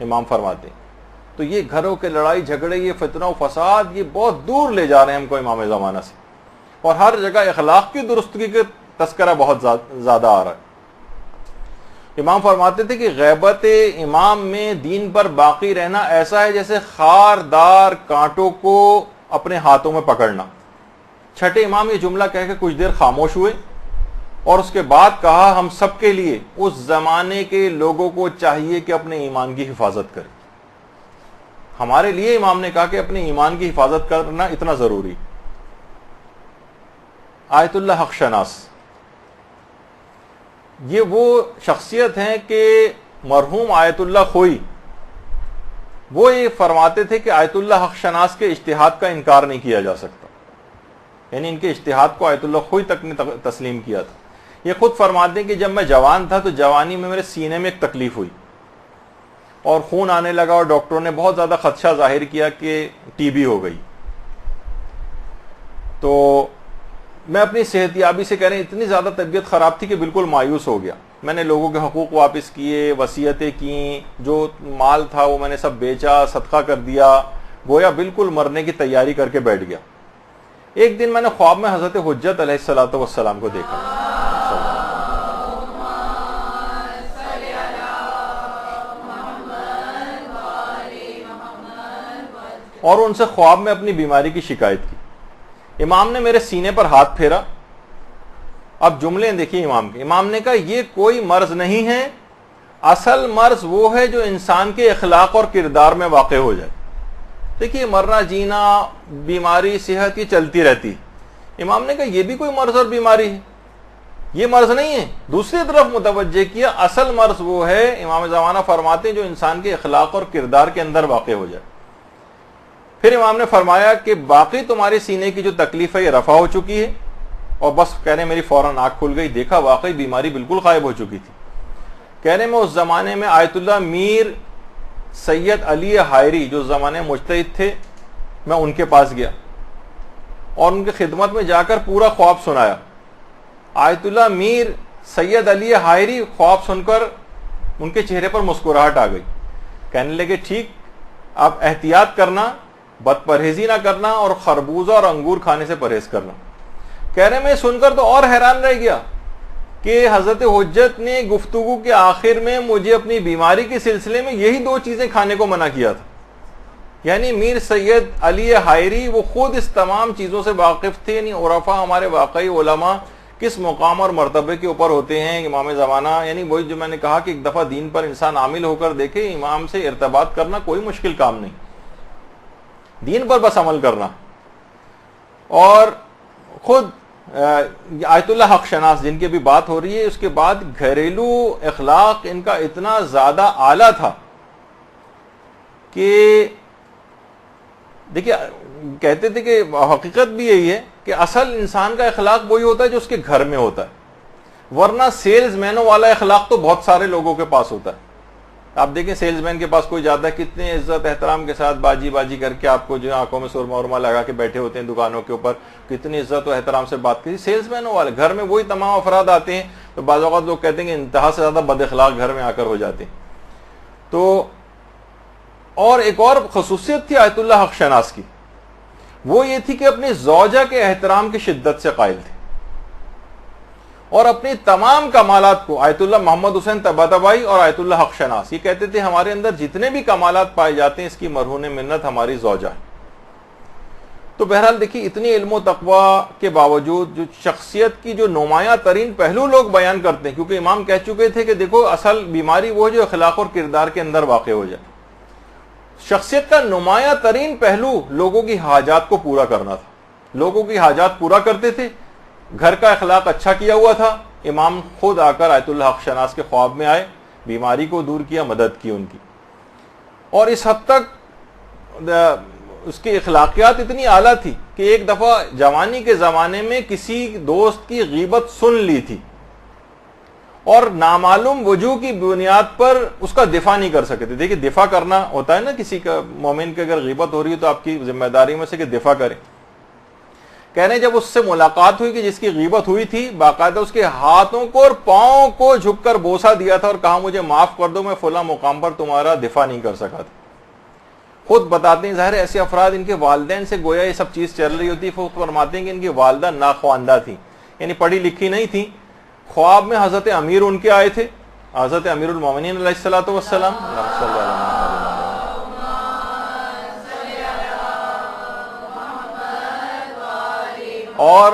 امام فرماتے ہیں تو یہ گھروں کے لڑائی جھگڑے، یہ فتنہ و فساد، یہ بہت دور لے جا رہے ہیں ہم کو امام زمانہ سے، اور ہر جگہ اخلاق کی درستگی کا تذکرہ بہت زیادہ آ رہا ہے. امام فرماتے تھے کہ غیبت امام میں دین پر باقی رہنا ایسا ہے جیسے خاردار کانٹوں کو اپنے ہاتھوں میں پکڑنا. چھٹے امام یہ جملہ کہہ کے کچھ دیر خاموش ہوئے اور اس کے بعد کہا ہم سب کے لیے اس زمانے کے لوگوں کو چاہیے کہ اپنے ایمان کی حفاظت کریں. ہمارے لیے امام نے کہا کہ اپنے ایمان کی حفاظت کرنا اتنا ضروری. آیت اللہ حق شناس یہ وہ شخصیت ہیں کہ مرحوم آیت اللہ خوئی وہ یہ فرماتے تھے کہ آیت اللہ حق شناس کے اجتہاد کا انکار نہیں کیا جا سکتا، یعنی ان کے اجتہاد کو آیت اللہ خوئی تک نے تسلیم کیا تھا. یہ خود فرماتے ہیں کہ جب میں جوان تھا تو جوانی میں میرے سینے میں ایک تکلیف ہوئی اور خون آنے لگا اور ڈاکٹروں نے بہت زیادہ خدشہ ظاہر کیا کہ ٹی بی ہو گئی. تو میں اپنی صحت یابی سے کہہ رہے ہیں اتنی زیادہ طبیعت خراب تھی کہ بالکل مایوس ہو گیا. میں نے لوگوں کے حقوق واپس کیے، وصیتیں کیں، جو مال تھا وہ میں نے سب بیچا، صدقہ کر دیا، گویا بالکل مرنے کی تیاری کر کے بیٹھ گیا. ایک دن میں نے خواب میں حضرت حجت علیہ الصلوۃ والسلام کو دیکھا اور ان سے خواب میں اپنی بیماری کی شکایت کی. امام نے میرے سینے پر ہاتھ پھیرا. اب جملے دیکھیے امام کے. امام نے کہا یہ کوئی مرض نہیں ہے، اصل مرض وہ ہے جو انسان کے اخلاق اور کردار میں واقع ہو جائے. دیکھیے مرنا جینا، بیماری صحت یہ چلتی رہتی. امام نے کہا یہ بھی کوئی مرض اور بیماری ہے، یہ مرض نہیں ہے. دوسری طرف متوجہ کیا اصل مرض وہ ہے، امام زمانہ فرماتے ہیں جو انسان کے اخلاق اور کردار کے اندر واقع ہو جائے. پھر امام نے فرمایا کہ باقی تمہارے سینے کی جو تکلیف ہے یہ رفع ہو چکی ہے. اور بس کہنے میری فوراً آنکھ کھل گئی، دیکھا واقعی بیماری بالکل غائب ہو چکی تھی. کہنے میں اس زمانے میں آیت اللہ میر سید علی حائری جو زمانے مجتہد تھے، میں ان کے پاس گیا اور ان کی خدمت میں جا کر پورا خواب سنایا. آیت اللہ میر سید علی حائری خواب سن کر ان کے چہرے پر مسکراہٹ آ گئی. کہنے لگے ٹھیک، اب احتیاط کرنا، بد پرہیزی نہ کرنا اور خربوزہ اور انگور کھانے سے پرہیز کرنا. کہہ رہے میں سن کر تو اور حیران رہ گیا کہ حضرت حجت نے گفتگو کے آخر میں مجھے اپنی بیماری کے سلسلے میں یہی دو چیزیں کھانے کو منع کیا تھا. یعنی میر سید علی حائری وہ خود اس تمام چیزوں سے واقف تھے. یعنی عرفا ہمارے واقعی علماء کس مقام اور مرتبے کے اوپر ہوتے ہیں امام زمانہ. یعنی وہی جو میں نے کہا کہ ایک دفعہ دین پر انسان عامل ہو کر دیکھے، امام سے ارتباط کرنا کوئی مشکل کام نہیں، دین پر بس عمل کرنا. اور خود آیت اللہ حق شناس جن کی بھی بات ہو رہی ہے، اس کے بعد گھریلو اخلاق ان کا اتنا زیادہ اعلیٰ تھا کہ دیکھیے کہتے تھے کہ حقیقت بھی یہی ہے کہ اصل انسان کا اخلاق وہی ہوتا ہے جو اس کے گھر میں ہوتا ہے، ورنہ سیلز مینوں والا اخلاق تو بہت سارے لوگوں کے پاس ہوتا ہے. آپ دیکھیں سیلز مین کے پاس کوئی جاتا ہے کتنے عزت احترام کے ساتھ باجی باجی کر کے آپ کو جو آنکھوں میں سرما ورما لگا کے بیٹھے ہوتے ہیں دکانوں کے اوپر، کتنی عزت و احترام سے بات کی. سیلز مینوں والے گھر میں وہی تمام افراد آتے ہیں تو بعض اوقات لوگ کہتے ہیں کہ انتہا سے زیادہ بد اخلاق گھر میں آ کر ہو جاتے ہیں. تو اور ایک اور خصوصیت تھی آیت اللہ حق شناس کی، وہ یہ تھی کہ اپنی زوجہ کے احترام کی شدت سے قائل تھے، اور اپنی تمام کمالات کو آیت اللہ محمد حسین طباطبائی اور آیت اللہ حق شناس یہ کہتے تھے ہمارے اندر جتنے بھی کمالات پائے جاتے ہیں اس کی مرہون منت ہماری زوجہ ہے۔ تو بہرحال دیکھیے اتنی علم و تقوی کے باوجود جو شخصیت کی جو نمایاں ترین پہلو لوگ بیان کرتے ہیں، کیونکہ امام کہہ چکے تھے کہ دیکھو اصل بیماری وہ جو اخلاق اور کردار کے اندر واقع ہو جائے، شخصیت کا نمایاں ترین پہلو لوگوں کی حاجات کو پورا کرنا تھا، لوگوں کی حاجات پورا کرتے تھے، گھر کا اخلاق اچھا کیا ہوا تھا۔ امام خود آ کر آیت اللہ حق شناس کے خواب میں آئے، بیماری کو دور کیا، مدد کی ان کی، اور اس حد تک اس کی اخلاقیات اتنی اعلیٰ تھی کہ ایک دفعہ جوانی کے زمانے میں کسی دوست کی غیبت سن لی تھی اور نامعلوم وجوہ کی بنیاد پر اس کا دفاع نہیں کر سکے تھے۔ دیکھیے دفاع کرنا ہوتا ہے نا، کسی کا مومن کی اگر غیبت ہو رہی ہے تو آپ کی ذمہ داری میں سے کہ دفاع کریں۔ کہہ رہے جب اس سے ملاقات ہوئی کہ جس کی غیبت ہوئی تھی، باقاعدہ اس کے ہاتھوں کو اور پاؤں کو جھک کر بوسہ دیا تھا اور کہا مجھے معاف کر دو، میں فلاں مقام پر تمہارا دفاع نہیں کر سکا تھا۔ خود بتاتے ہیں ظاہر ایسے افراد ان کے والدین سے گویا یہ سب چیز چل رہی ہوتی، خود فرماتے ہیں کہ ان کی والدہ ناخواندہ تھیں، یعنی پڑھی لکھی نہیں تھیں۔ خواب میں حضرت امیر ان کے آئے تھے، حضرت امیر المومنین علیہ الصلوۃ والسلام، اور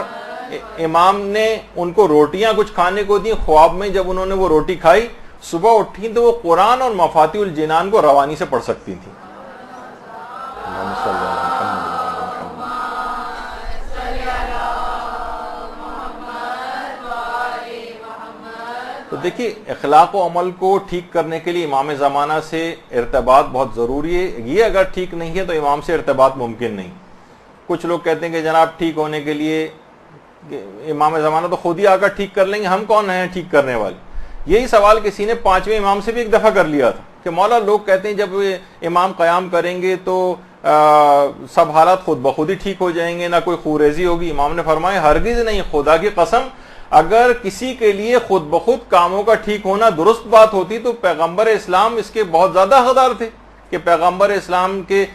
امام نے ان کو روٹیاں کچھ کھانے کو دی۔ خواب میں جب انہوں نے وہ روٹی کھائی، صبح اٹھی تو وہ قرآن اور مفاتیح الجنان کو روانی سے پڑھ سکتی تھیں۔ تو دیکھیے اخلاق و عمل کو ٹھیک کرنے کے لیے امام زمانہ سے ارتباط بہت ضروری ہے، یہ اگر ٹھیک نہیں ہے تو امام سے ارتباط ممکن نہیں۔ کچھ لوگ کہتے ہیں کہ جناب ٹھیک ہونے کے لیے امام زمانہ تو خود ہی آ کر ٹھیک کر لیں گے، ہم کون ہیں ٹھیک کرنے والے؟ یہی سوال کسی نے 5ویں امام سے بھی ایک دفعہ کر لیا تھا کہ مولا لوگ کہتے ہیں جب امام قیام کریں گے تو سب حالات خود بخود ہی ٹھیک ہو جائیں گے، نہ کوئی خوریزی ہوگی۔ امام نے فرمایا ہرگز نہیں، خدا کی قسم اگر کسی کے لیے خود بخود کاموں کا ٹھیک ہونا درست بات ہوتی تو پیغمبر اسلام اس کے بہت زیادہ حقدار تھے کہ پیغمبر اسلام کے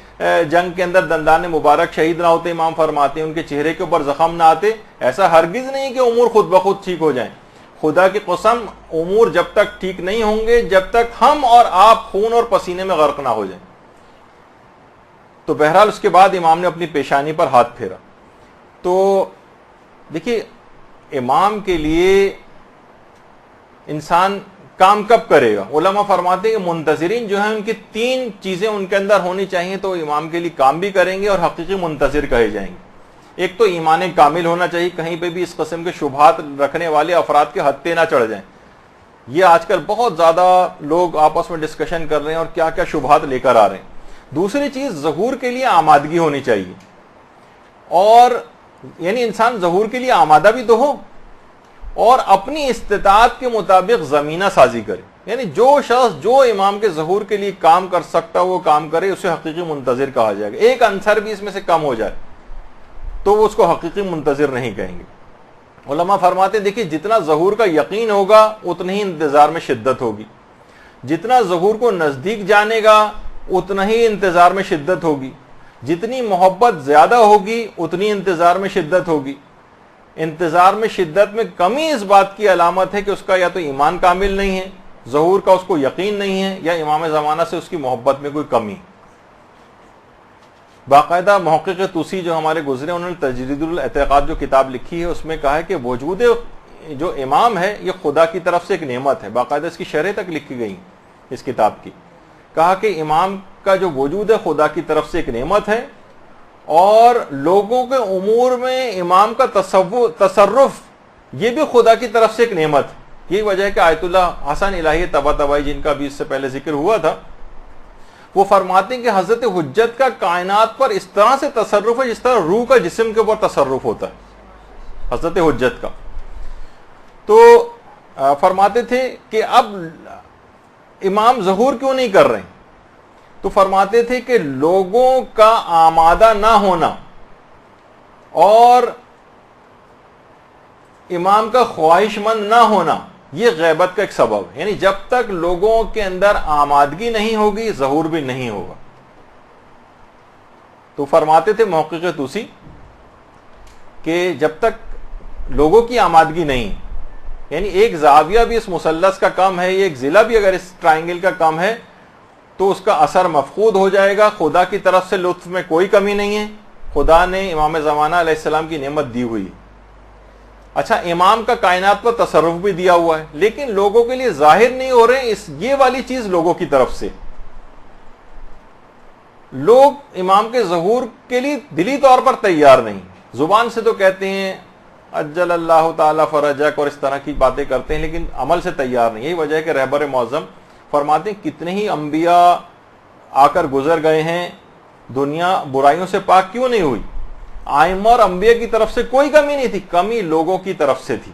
جنگ کے اندر دندان مبارک شہید نہ ہوتے، امام فرماتے ہیں ان کے چہرے کے اوپر زخم نہ آتے۔ ایسا ہرگز نہیں کہ امور خود بخود ٹھیک ہو جائیں، خدا کی قسم امور جب تک ٹھیک نہیں ہوں گے جب تک ہم اور آپ خون اور پسینے میں غرق نہ ہو جائیں۔ تو بہرحال اس کے بعد امام نے اپنی پیشانی پر ہاتھ پھیرا۔ تو دیکھیے امام کے لیے انسان کام کب کرے گا؟ علماء فرماتے ہیں کہ منتظرین جو ہیں ان کی 3 چیزیں ان کے اندر ہونی چاہیے تو امام کے لیے کام بھی کریں گے اور حقیقی منتظر کہے جائیں گے۔ ایک تو ایمان کامل ہونا چاہیے، کہیں پہ بھی اس قسم کے شبہات رکھنے والے افراد کے ہتھے نہ چڑھ جائیں۔ یہ آج کل بہت زیادہ لوگ آپس میں ڈسکشن کر رہے ہیں اور کیا کیا شبہات لے کر آ رہے ہیں۔ دوسری چیز ظہور کے لیے آمادگی ہونی چاہیے، اور یعنی انسان ظہور کے لیے آمادہ بھی تو ہو اور اپنی استطاعت کے مطابق زمینہ سازی کرے، یعنی جو شخص جو امام کے ظہور کے لیے کام کر سکتا وہ کام کرے، اسے حقیقی منتظر کہا جائے گا۔ ایک عنصر بھی اس میں سے کم ہو جائے تو وہ اس کو حقیقی منتظر نہیں کہیں گے۔ علماء فرماتے ہیں دیکھیے جتنا ظہور کا یقین ہوگا اتنا ہی انتظار میں شدت ہوگی، جتنا ظہور کو نزدیک جانے گا اتنا ہی انتظار میں شدت ہوگی، جتنی محبت زیادہ ہوگی اتنی انتظار میں شدت ہوگی۔ انتظار میں شدت میں کمی اس بات کی علامت ہے کہ اس کا یا تو ایمان کامل نہیں ہے، ظہور کا اس کو یقین نہیں ہے، یا امام زمانہ سے اس کی محبت میں کوئی کمی۔ باقاعدہ محقق طوسی جو ہمارے گزرے انہوں نے تجرید الاعتقاد جو کتاب لکھی ہے اس میں کہا ہے کہ وجود جو امام ہے یہ خدا کی طرف سے ایک نعمت ہے، باقاعدہ اس کی شرح تک لکھی گئی اس کتاب کی۔ کہا کہ امام کا جو وجود ہے خدا کی طرف سے ایک نعمت ہے، اور لوگوں کے امور میں امام کا تصرف یہ بھی خدا کی طرف سے ایک نعمت ہے۔ یہی وجہ ہے کہ آیت اللہ حسن الہی طباطبائی جن کا بھی اس سے پہلے ذکر ہوا تھا، وہ فرماتے ہیں کہ حضرت حجت کا کائنات پر اس طرح سے تصرف ہے جس طرح روح کا جسم کے اوپر تصرف ہوتا ہے حضرت حجت کا۔ تو فرماتے تھے کہ اب امام ظہور کیوں نہیں کر رہے؟ تو فرماتے تھے کہ لوگوں کا آمادہ نہ ہونا اور امام کا خواہش مند نہ ہونا یہ غیبت کا ایک سبب ہے، یعنی جب تک لوگوں کے اندر آمادگی نہیں ہوگی ظہور بھی نہیں ہوگا۔ تو فرماتے تھے محقق طوسی کہ جب تک لوگوں کی آمادگی نہیں، یعنی ایک زاویہ بھی اس مثلث کا کم ہے، ایک ضلع بھی اگر اس ٹرائنگل کا کم ہے تو اس کا اثر مفقود ہو جائے گا. خدا کی طرف سے لطف میں کوئی کمی نہیں ہے، خدا نے امام زمانہ علیہ السلام کی نعمت دی ہوئی. اچھا، امام کا کائنات پر تصرف بھی دیا ہوا ہے، لیکن لوگوں کے لیے ظاہر نہیں ہو رہے یہ والی چیز لوگوں کی طرف سے. لوگ امام کے ظہور کے لیے دلی طور پر تیار نہیں، زبان سے تو کہتے ہیں اجل اللہ تعالی فرجک اور اس طرح کی باتیں کرتے ہیں، لیکن عمل سے تیار نہیں. یہی وجہ ہے کہ رہبر معظم فرماتے ہیں کتنے ہی انبیاء آ کر گزر گئے ہیں، دنیا برائیوں سے پاک کیوں نہیں ہوئی؟ ائمہ اور انبیاء کی طرف سے کوئی کمی نہیں تھی، کمی لوگوں کی طرف سے تھی.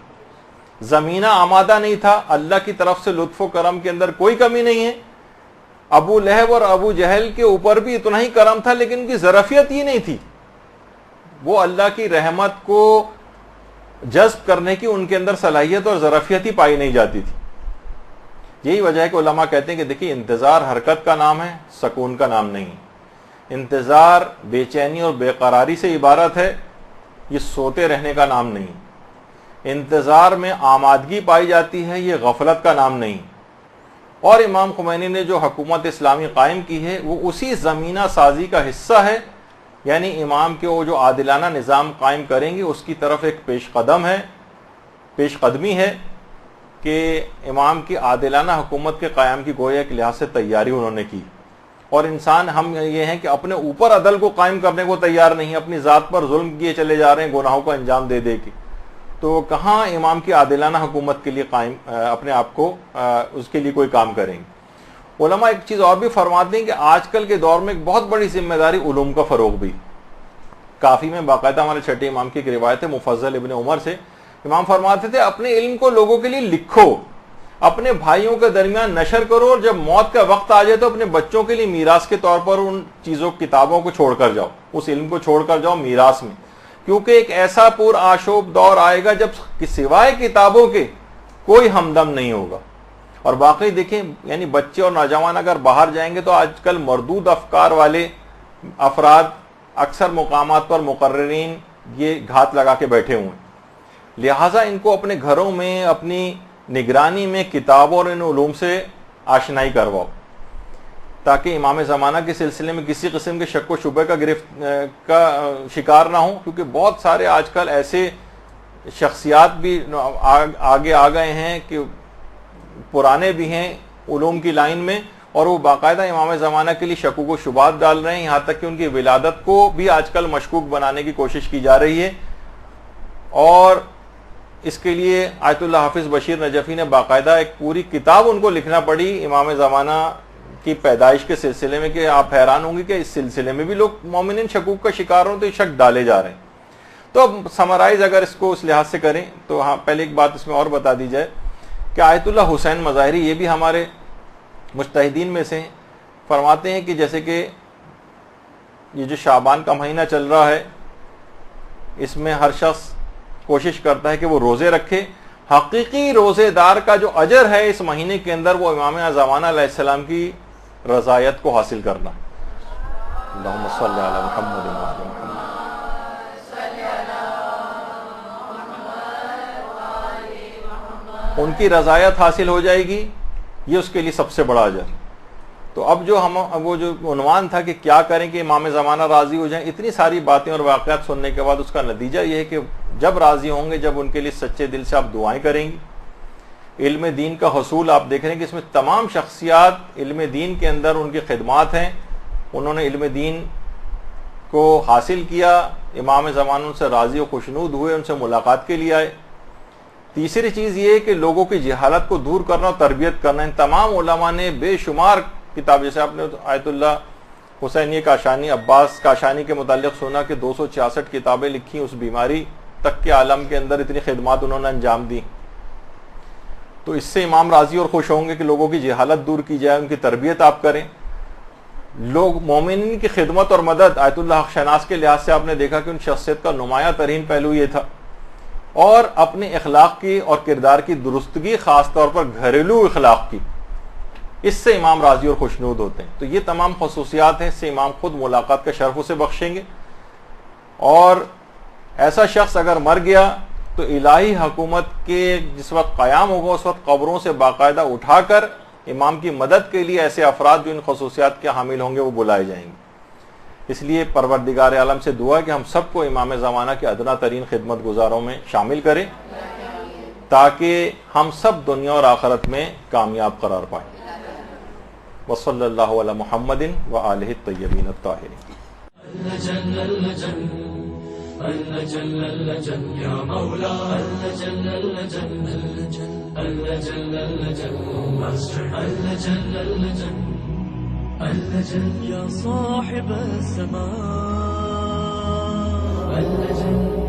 زمینہ آمادہ نہیں تھا، اللہ کی طرف سے لطف و کرم کے اندر کوئی کمی نہیں ہے. ابو لہب اور ابو جہل کے اوپر بھی اتنا ہی کرم تھا، لیکن ان کی ظرفیت ہی نہیں تھی. وہ اللہ کی رحمت کو جذب کرنے کی ان کے اندر صلاحیت اور ظرفیت ہی پائی نہیں جاتی تھی. یہی وجہ ہے کہ علماء کہتے ہیں کہ دیکھیے انتظار حرکت کا نام ہے، سکون کا نام نہیں. انتظار بے چینی اور بے قراری سے عبارت ہے، یہ سوتے رہنے کا نام نہیں. انتظار میں آمادگی پائی جاتی ہے، یہ غفلت کا نام نہیں. اور امام خمینی نے جو حکومت اسلامی قائم کی ہے وہ اسی زمینہ سازی کا حصہ ہے، یعنی امام کے وہ جو عادلانہ نظام قائم کریں گے اس کی طرف ایک پیش قدمی ہے کہ امام کی عادلانہ حکومت کے قیام کی گویا ایک لحاظ سے تیاری انہوں نے کی. اور انسان ہم یہ ہیں کہ اپنے اوپر عدل کو قائم کرنے کو تیار نہیں، اپنی ذات پر ظلم کیے چلے جا رہے ہیں گناہوں کو انجام دے دے کے. تو کہاں امام کی عادلانہ حکومت کے لیے قائم اپنے آپ کو اس کے لیے کوئی کام کریں گے. علماء ایک چیز اور بھی فرماتے ہیں کہ آج کل کے دور میں ایک بہت بڑی ذمہ داری علوم کا فروغ بھی. کافی میں باقاعدہ ہمارے چھٹے امام کی ایک روایت ہے مفضل ابن عمر سے، امام فرماتے تھے اپنے علم کو لوگوں کے لیے لکھو، اپنے بھائیوں کے درمیان نشر کرو، اور جب موت کا وقت آ جائے تو اپنے بچوں کے لیے میراث کے طور پر ان چیزوں کتابوں کو چھوڑ کر جاؤ، اس علم کو چھوڑ کر جاؤ میراث میں. کیونکہ ایک ایسا پر آشوب دور آئے گا جب سوائے کتابوں کے کوئی ہمدم نہیں ہوگا. اور باقی دیکھیں، یعنی بچے اور نوجوان اگر باہر جائیں گے تو آج کل مردود افکار والے افراد اکثر مقامات پر مقررین یہ گھات لگا کے بیٹھے ہوئے ہیں. لہٰذا ان کو اپنے گھروں میں اپنی نگرانی میں کتابوں اور ان علوم سے آشنائی کرواؤ، تاکہ امام زمانہ کے سلسلے میں کسی قسم کے شک و شبہ کا شکار نہ ہوں. کیونکہ بہت سارے آج کل ایسے شخصیات بھی آگے آ گئے ہیں کہ پرانے بھی ہیں علوم کی لائن میں، اور وہ باقاعدہ امام زمانہ کے لیے شکوک و شبہات ڈال رہے ہیں، یہاں تک کہ ان کی ولادت کو بھی آج کل مشکوک بنانے کی کوشش کی جا رہی ہے. اور اس کے لیے آیت اللہ حافظ بشیر نجفی نے باقاعدہ ایک پوری کتاب ان کو لکھنا پڑی امام زمانہ کی پیدائش کے سلسلے میں، کہ آپ حیران ہوں گے کہ اس سلسلے میں بھی لوگ مومنین شکوک کا شکار ہوں تو یہ شک ڈالے جا رہے ہیں. تو اب سمرائز اگر اس کو اس لحاظ سے کریں تو ہاں، پہلے ایک بات اس میں اور بتا دی جائے کہ آیت اللہ حسین مظاہری یہ بھی ہمارے مجتہدین میں سے ہیں. فرماتے ہیں کہ جیسے کہ یہ جو شعبان کا مہینہ چل رہا ہے اس میں ہر شخص کوشش کرتا ہے کہ وہ روزے رکھے. حقیقی روزے دار کا جو اجر ہے اس مہینے کے اندر وہ امام زمانہ علیہ السلام کی رضایت کو حاصل کرنا. اللہم صلی علی محمد و علی محمد. ان کی رضایت حاصل ہو جائے گی، یہ اس کے لیے سب سے بڑا اجر. تو اب وہ جو عنوان تھا کہ کیا کریں کہ امام زمانہ راضی ہو جائیں، اتنی ساری باتیں اور واقعات سننے کے بعد اس کا نتیجہ یہ ہے کہ جب راضی ہوں گے، جب ان کے لیے سچے دل سے آپ دعائیں کریں گی. علم دین کا حصول آپ دیکھ رہے ہیں کہ اس میں تمام شخصیات علم دین کے اندر ان کی خدمات ہیں، انہوں نے علم دین کو حاصل کیا، امام زمانہ ان سے راضی و خوشنود ہوئے، ان سے ملاقات کے لیے آئے. تیسری چیز یہ ہے کہ لوگوں کی جہالت کو دور کرنا اور تربیت کرنا. ان تمام علماء نے بے شمار کتاب، جیسے آپ نے آیت اللہ حسینی کاشانی عباس کاشانی کے متعلق سنا کہ 266 کتابیں لکھی، اس بیماری تک کے عالم کے اندر اتنی خدمات انہوں نے انجام دی. تو اس سے امام راضی اور خوش ہوں گے کہ لوگوں کی جہالت دور کی جائے، ان کی تربیت آپ کریں. لوگ مومنین کی خدمت اور مدد، آیت اللہ حق شناس کے لحاظ سے آپ نے دیکھا کہ ان شخصیت کا نمایاں ترین پہلو یہ تھا. اور اپنے اخلاق کی اور کردار کی درستگی، خاص طور پر گھریلو اخلاق کی. اس سے امام راضی اور خوشنود ہوتے ہیں. تو یہ تمام خصوصیات ہیں، اس سے امام خود ملاقات کا شرف اسے بخشیں گے. اور ایسا شخص اگر مر گیا تو الہی حکومت کے جس وقت قیام ہوگا اس وقت قبروں سے باقاعدہ اٹھا کر امام کی مدد کے لیے ایسے افراد جو ان خصوصیات کے حامل ہوں گے وہ بلائے جائیں گے. اس لیے پروردگار عالم سے دعا کہ ہم سب کو امام زمانہ کے ادنا ترین خدمت گزاروں میں شامل کریں تاکہ ہم سب دنیا اور آخرت میں کامیاب قرار پائیں. وصلی اللہ علی محمد وآلہ الطیبین الطاہرین. اللجن یا مولا اللجن یا صاحب السماء اللجن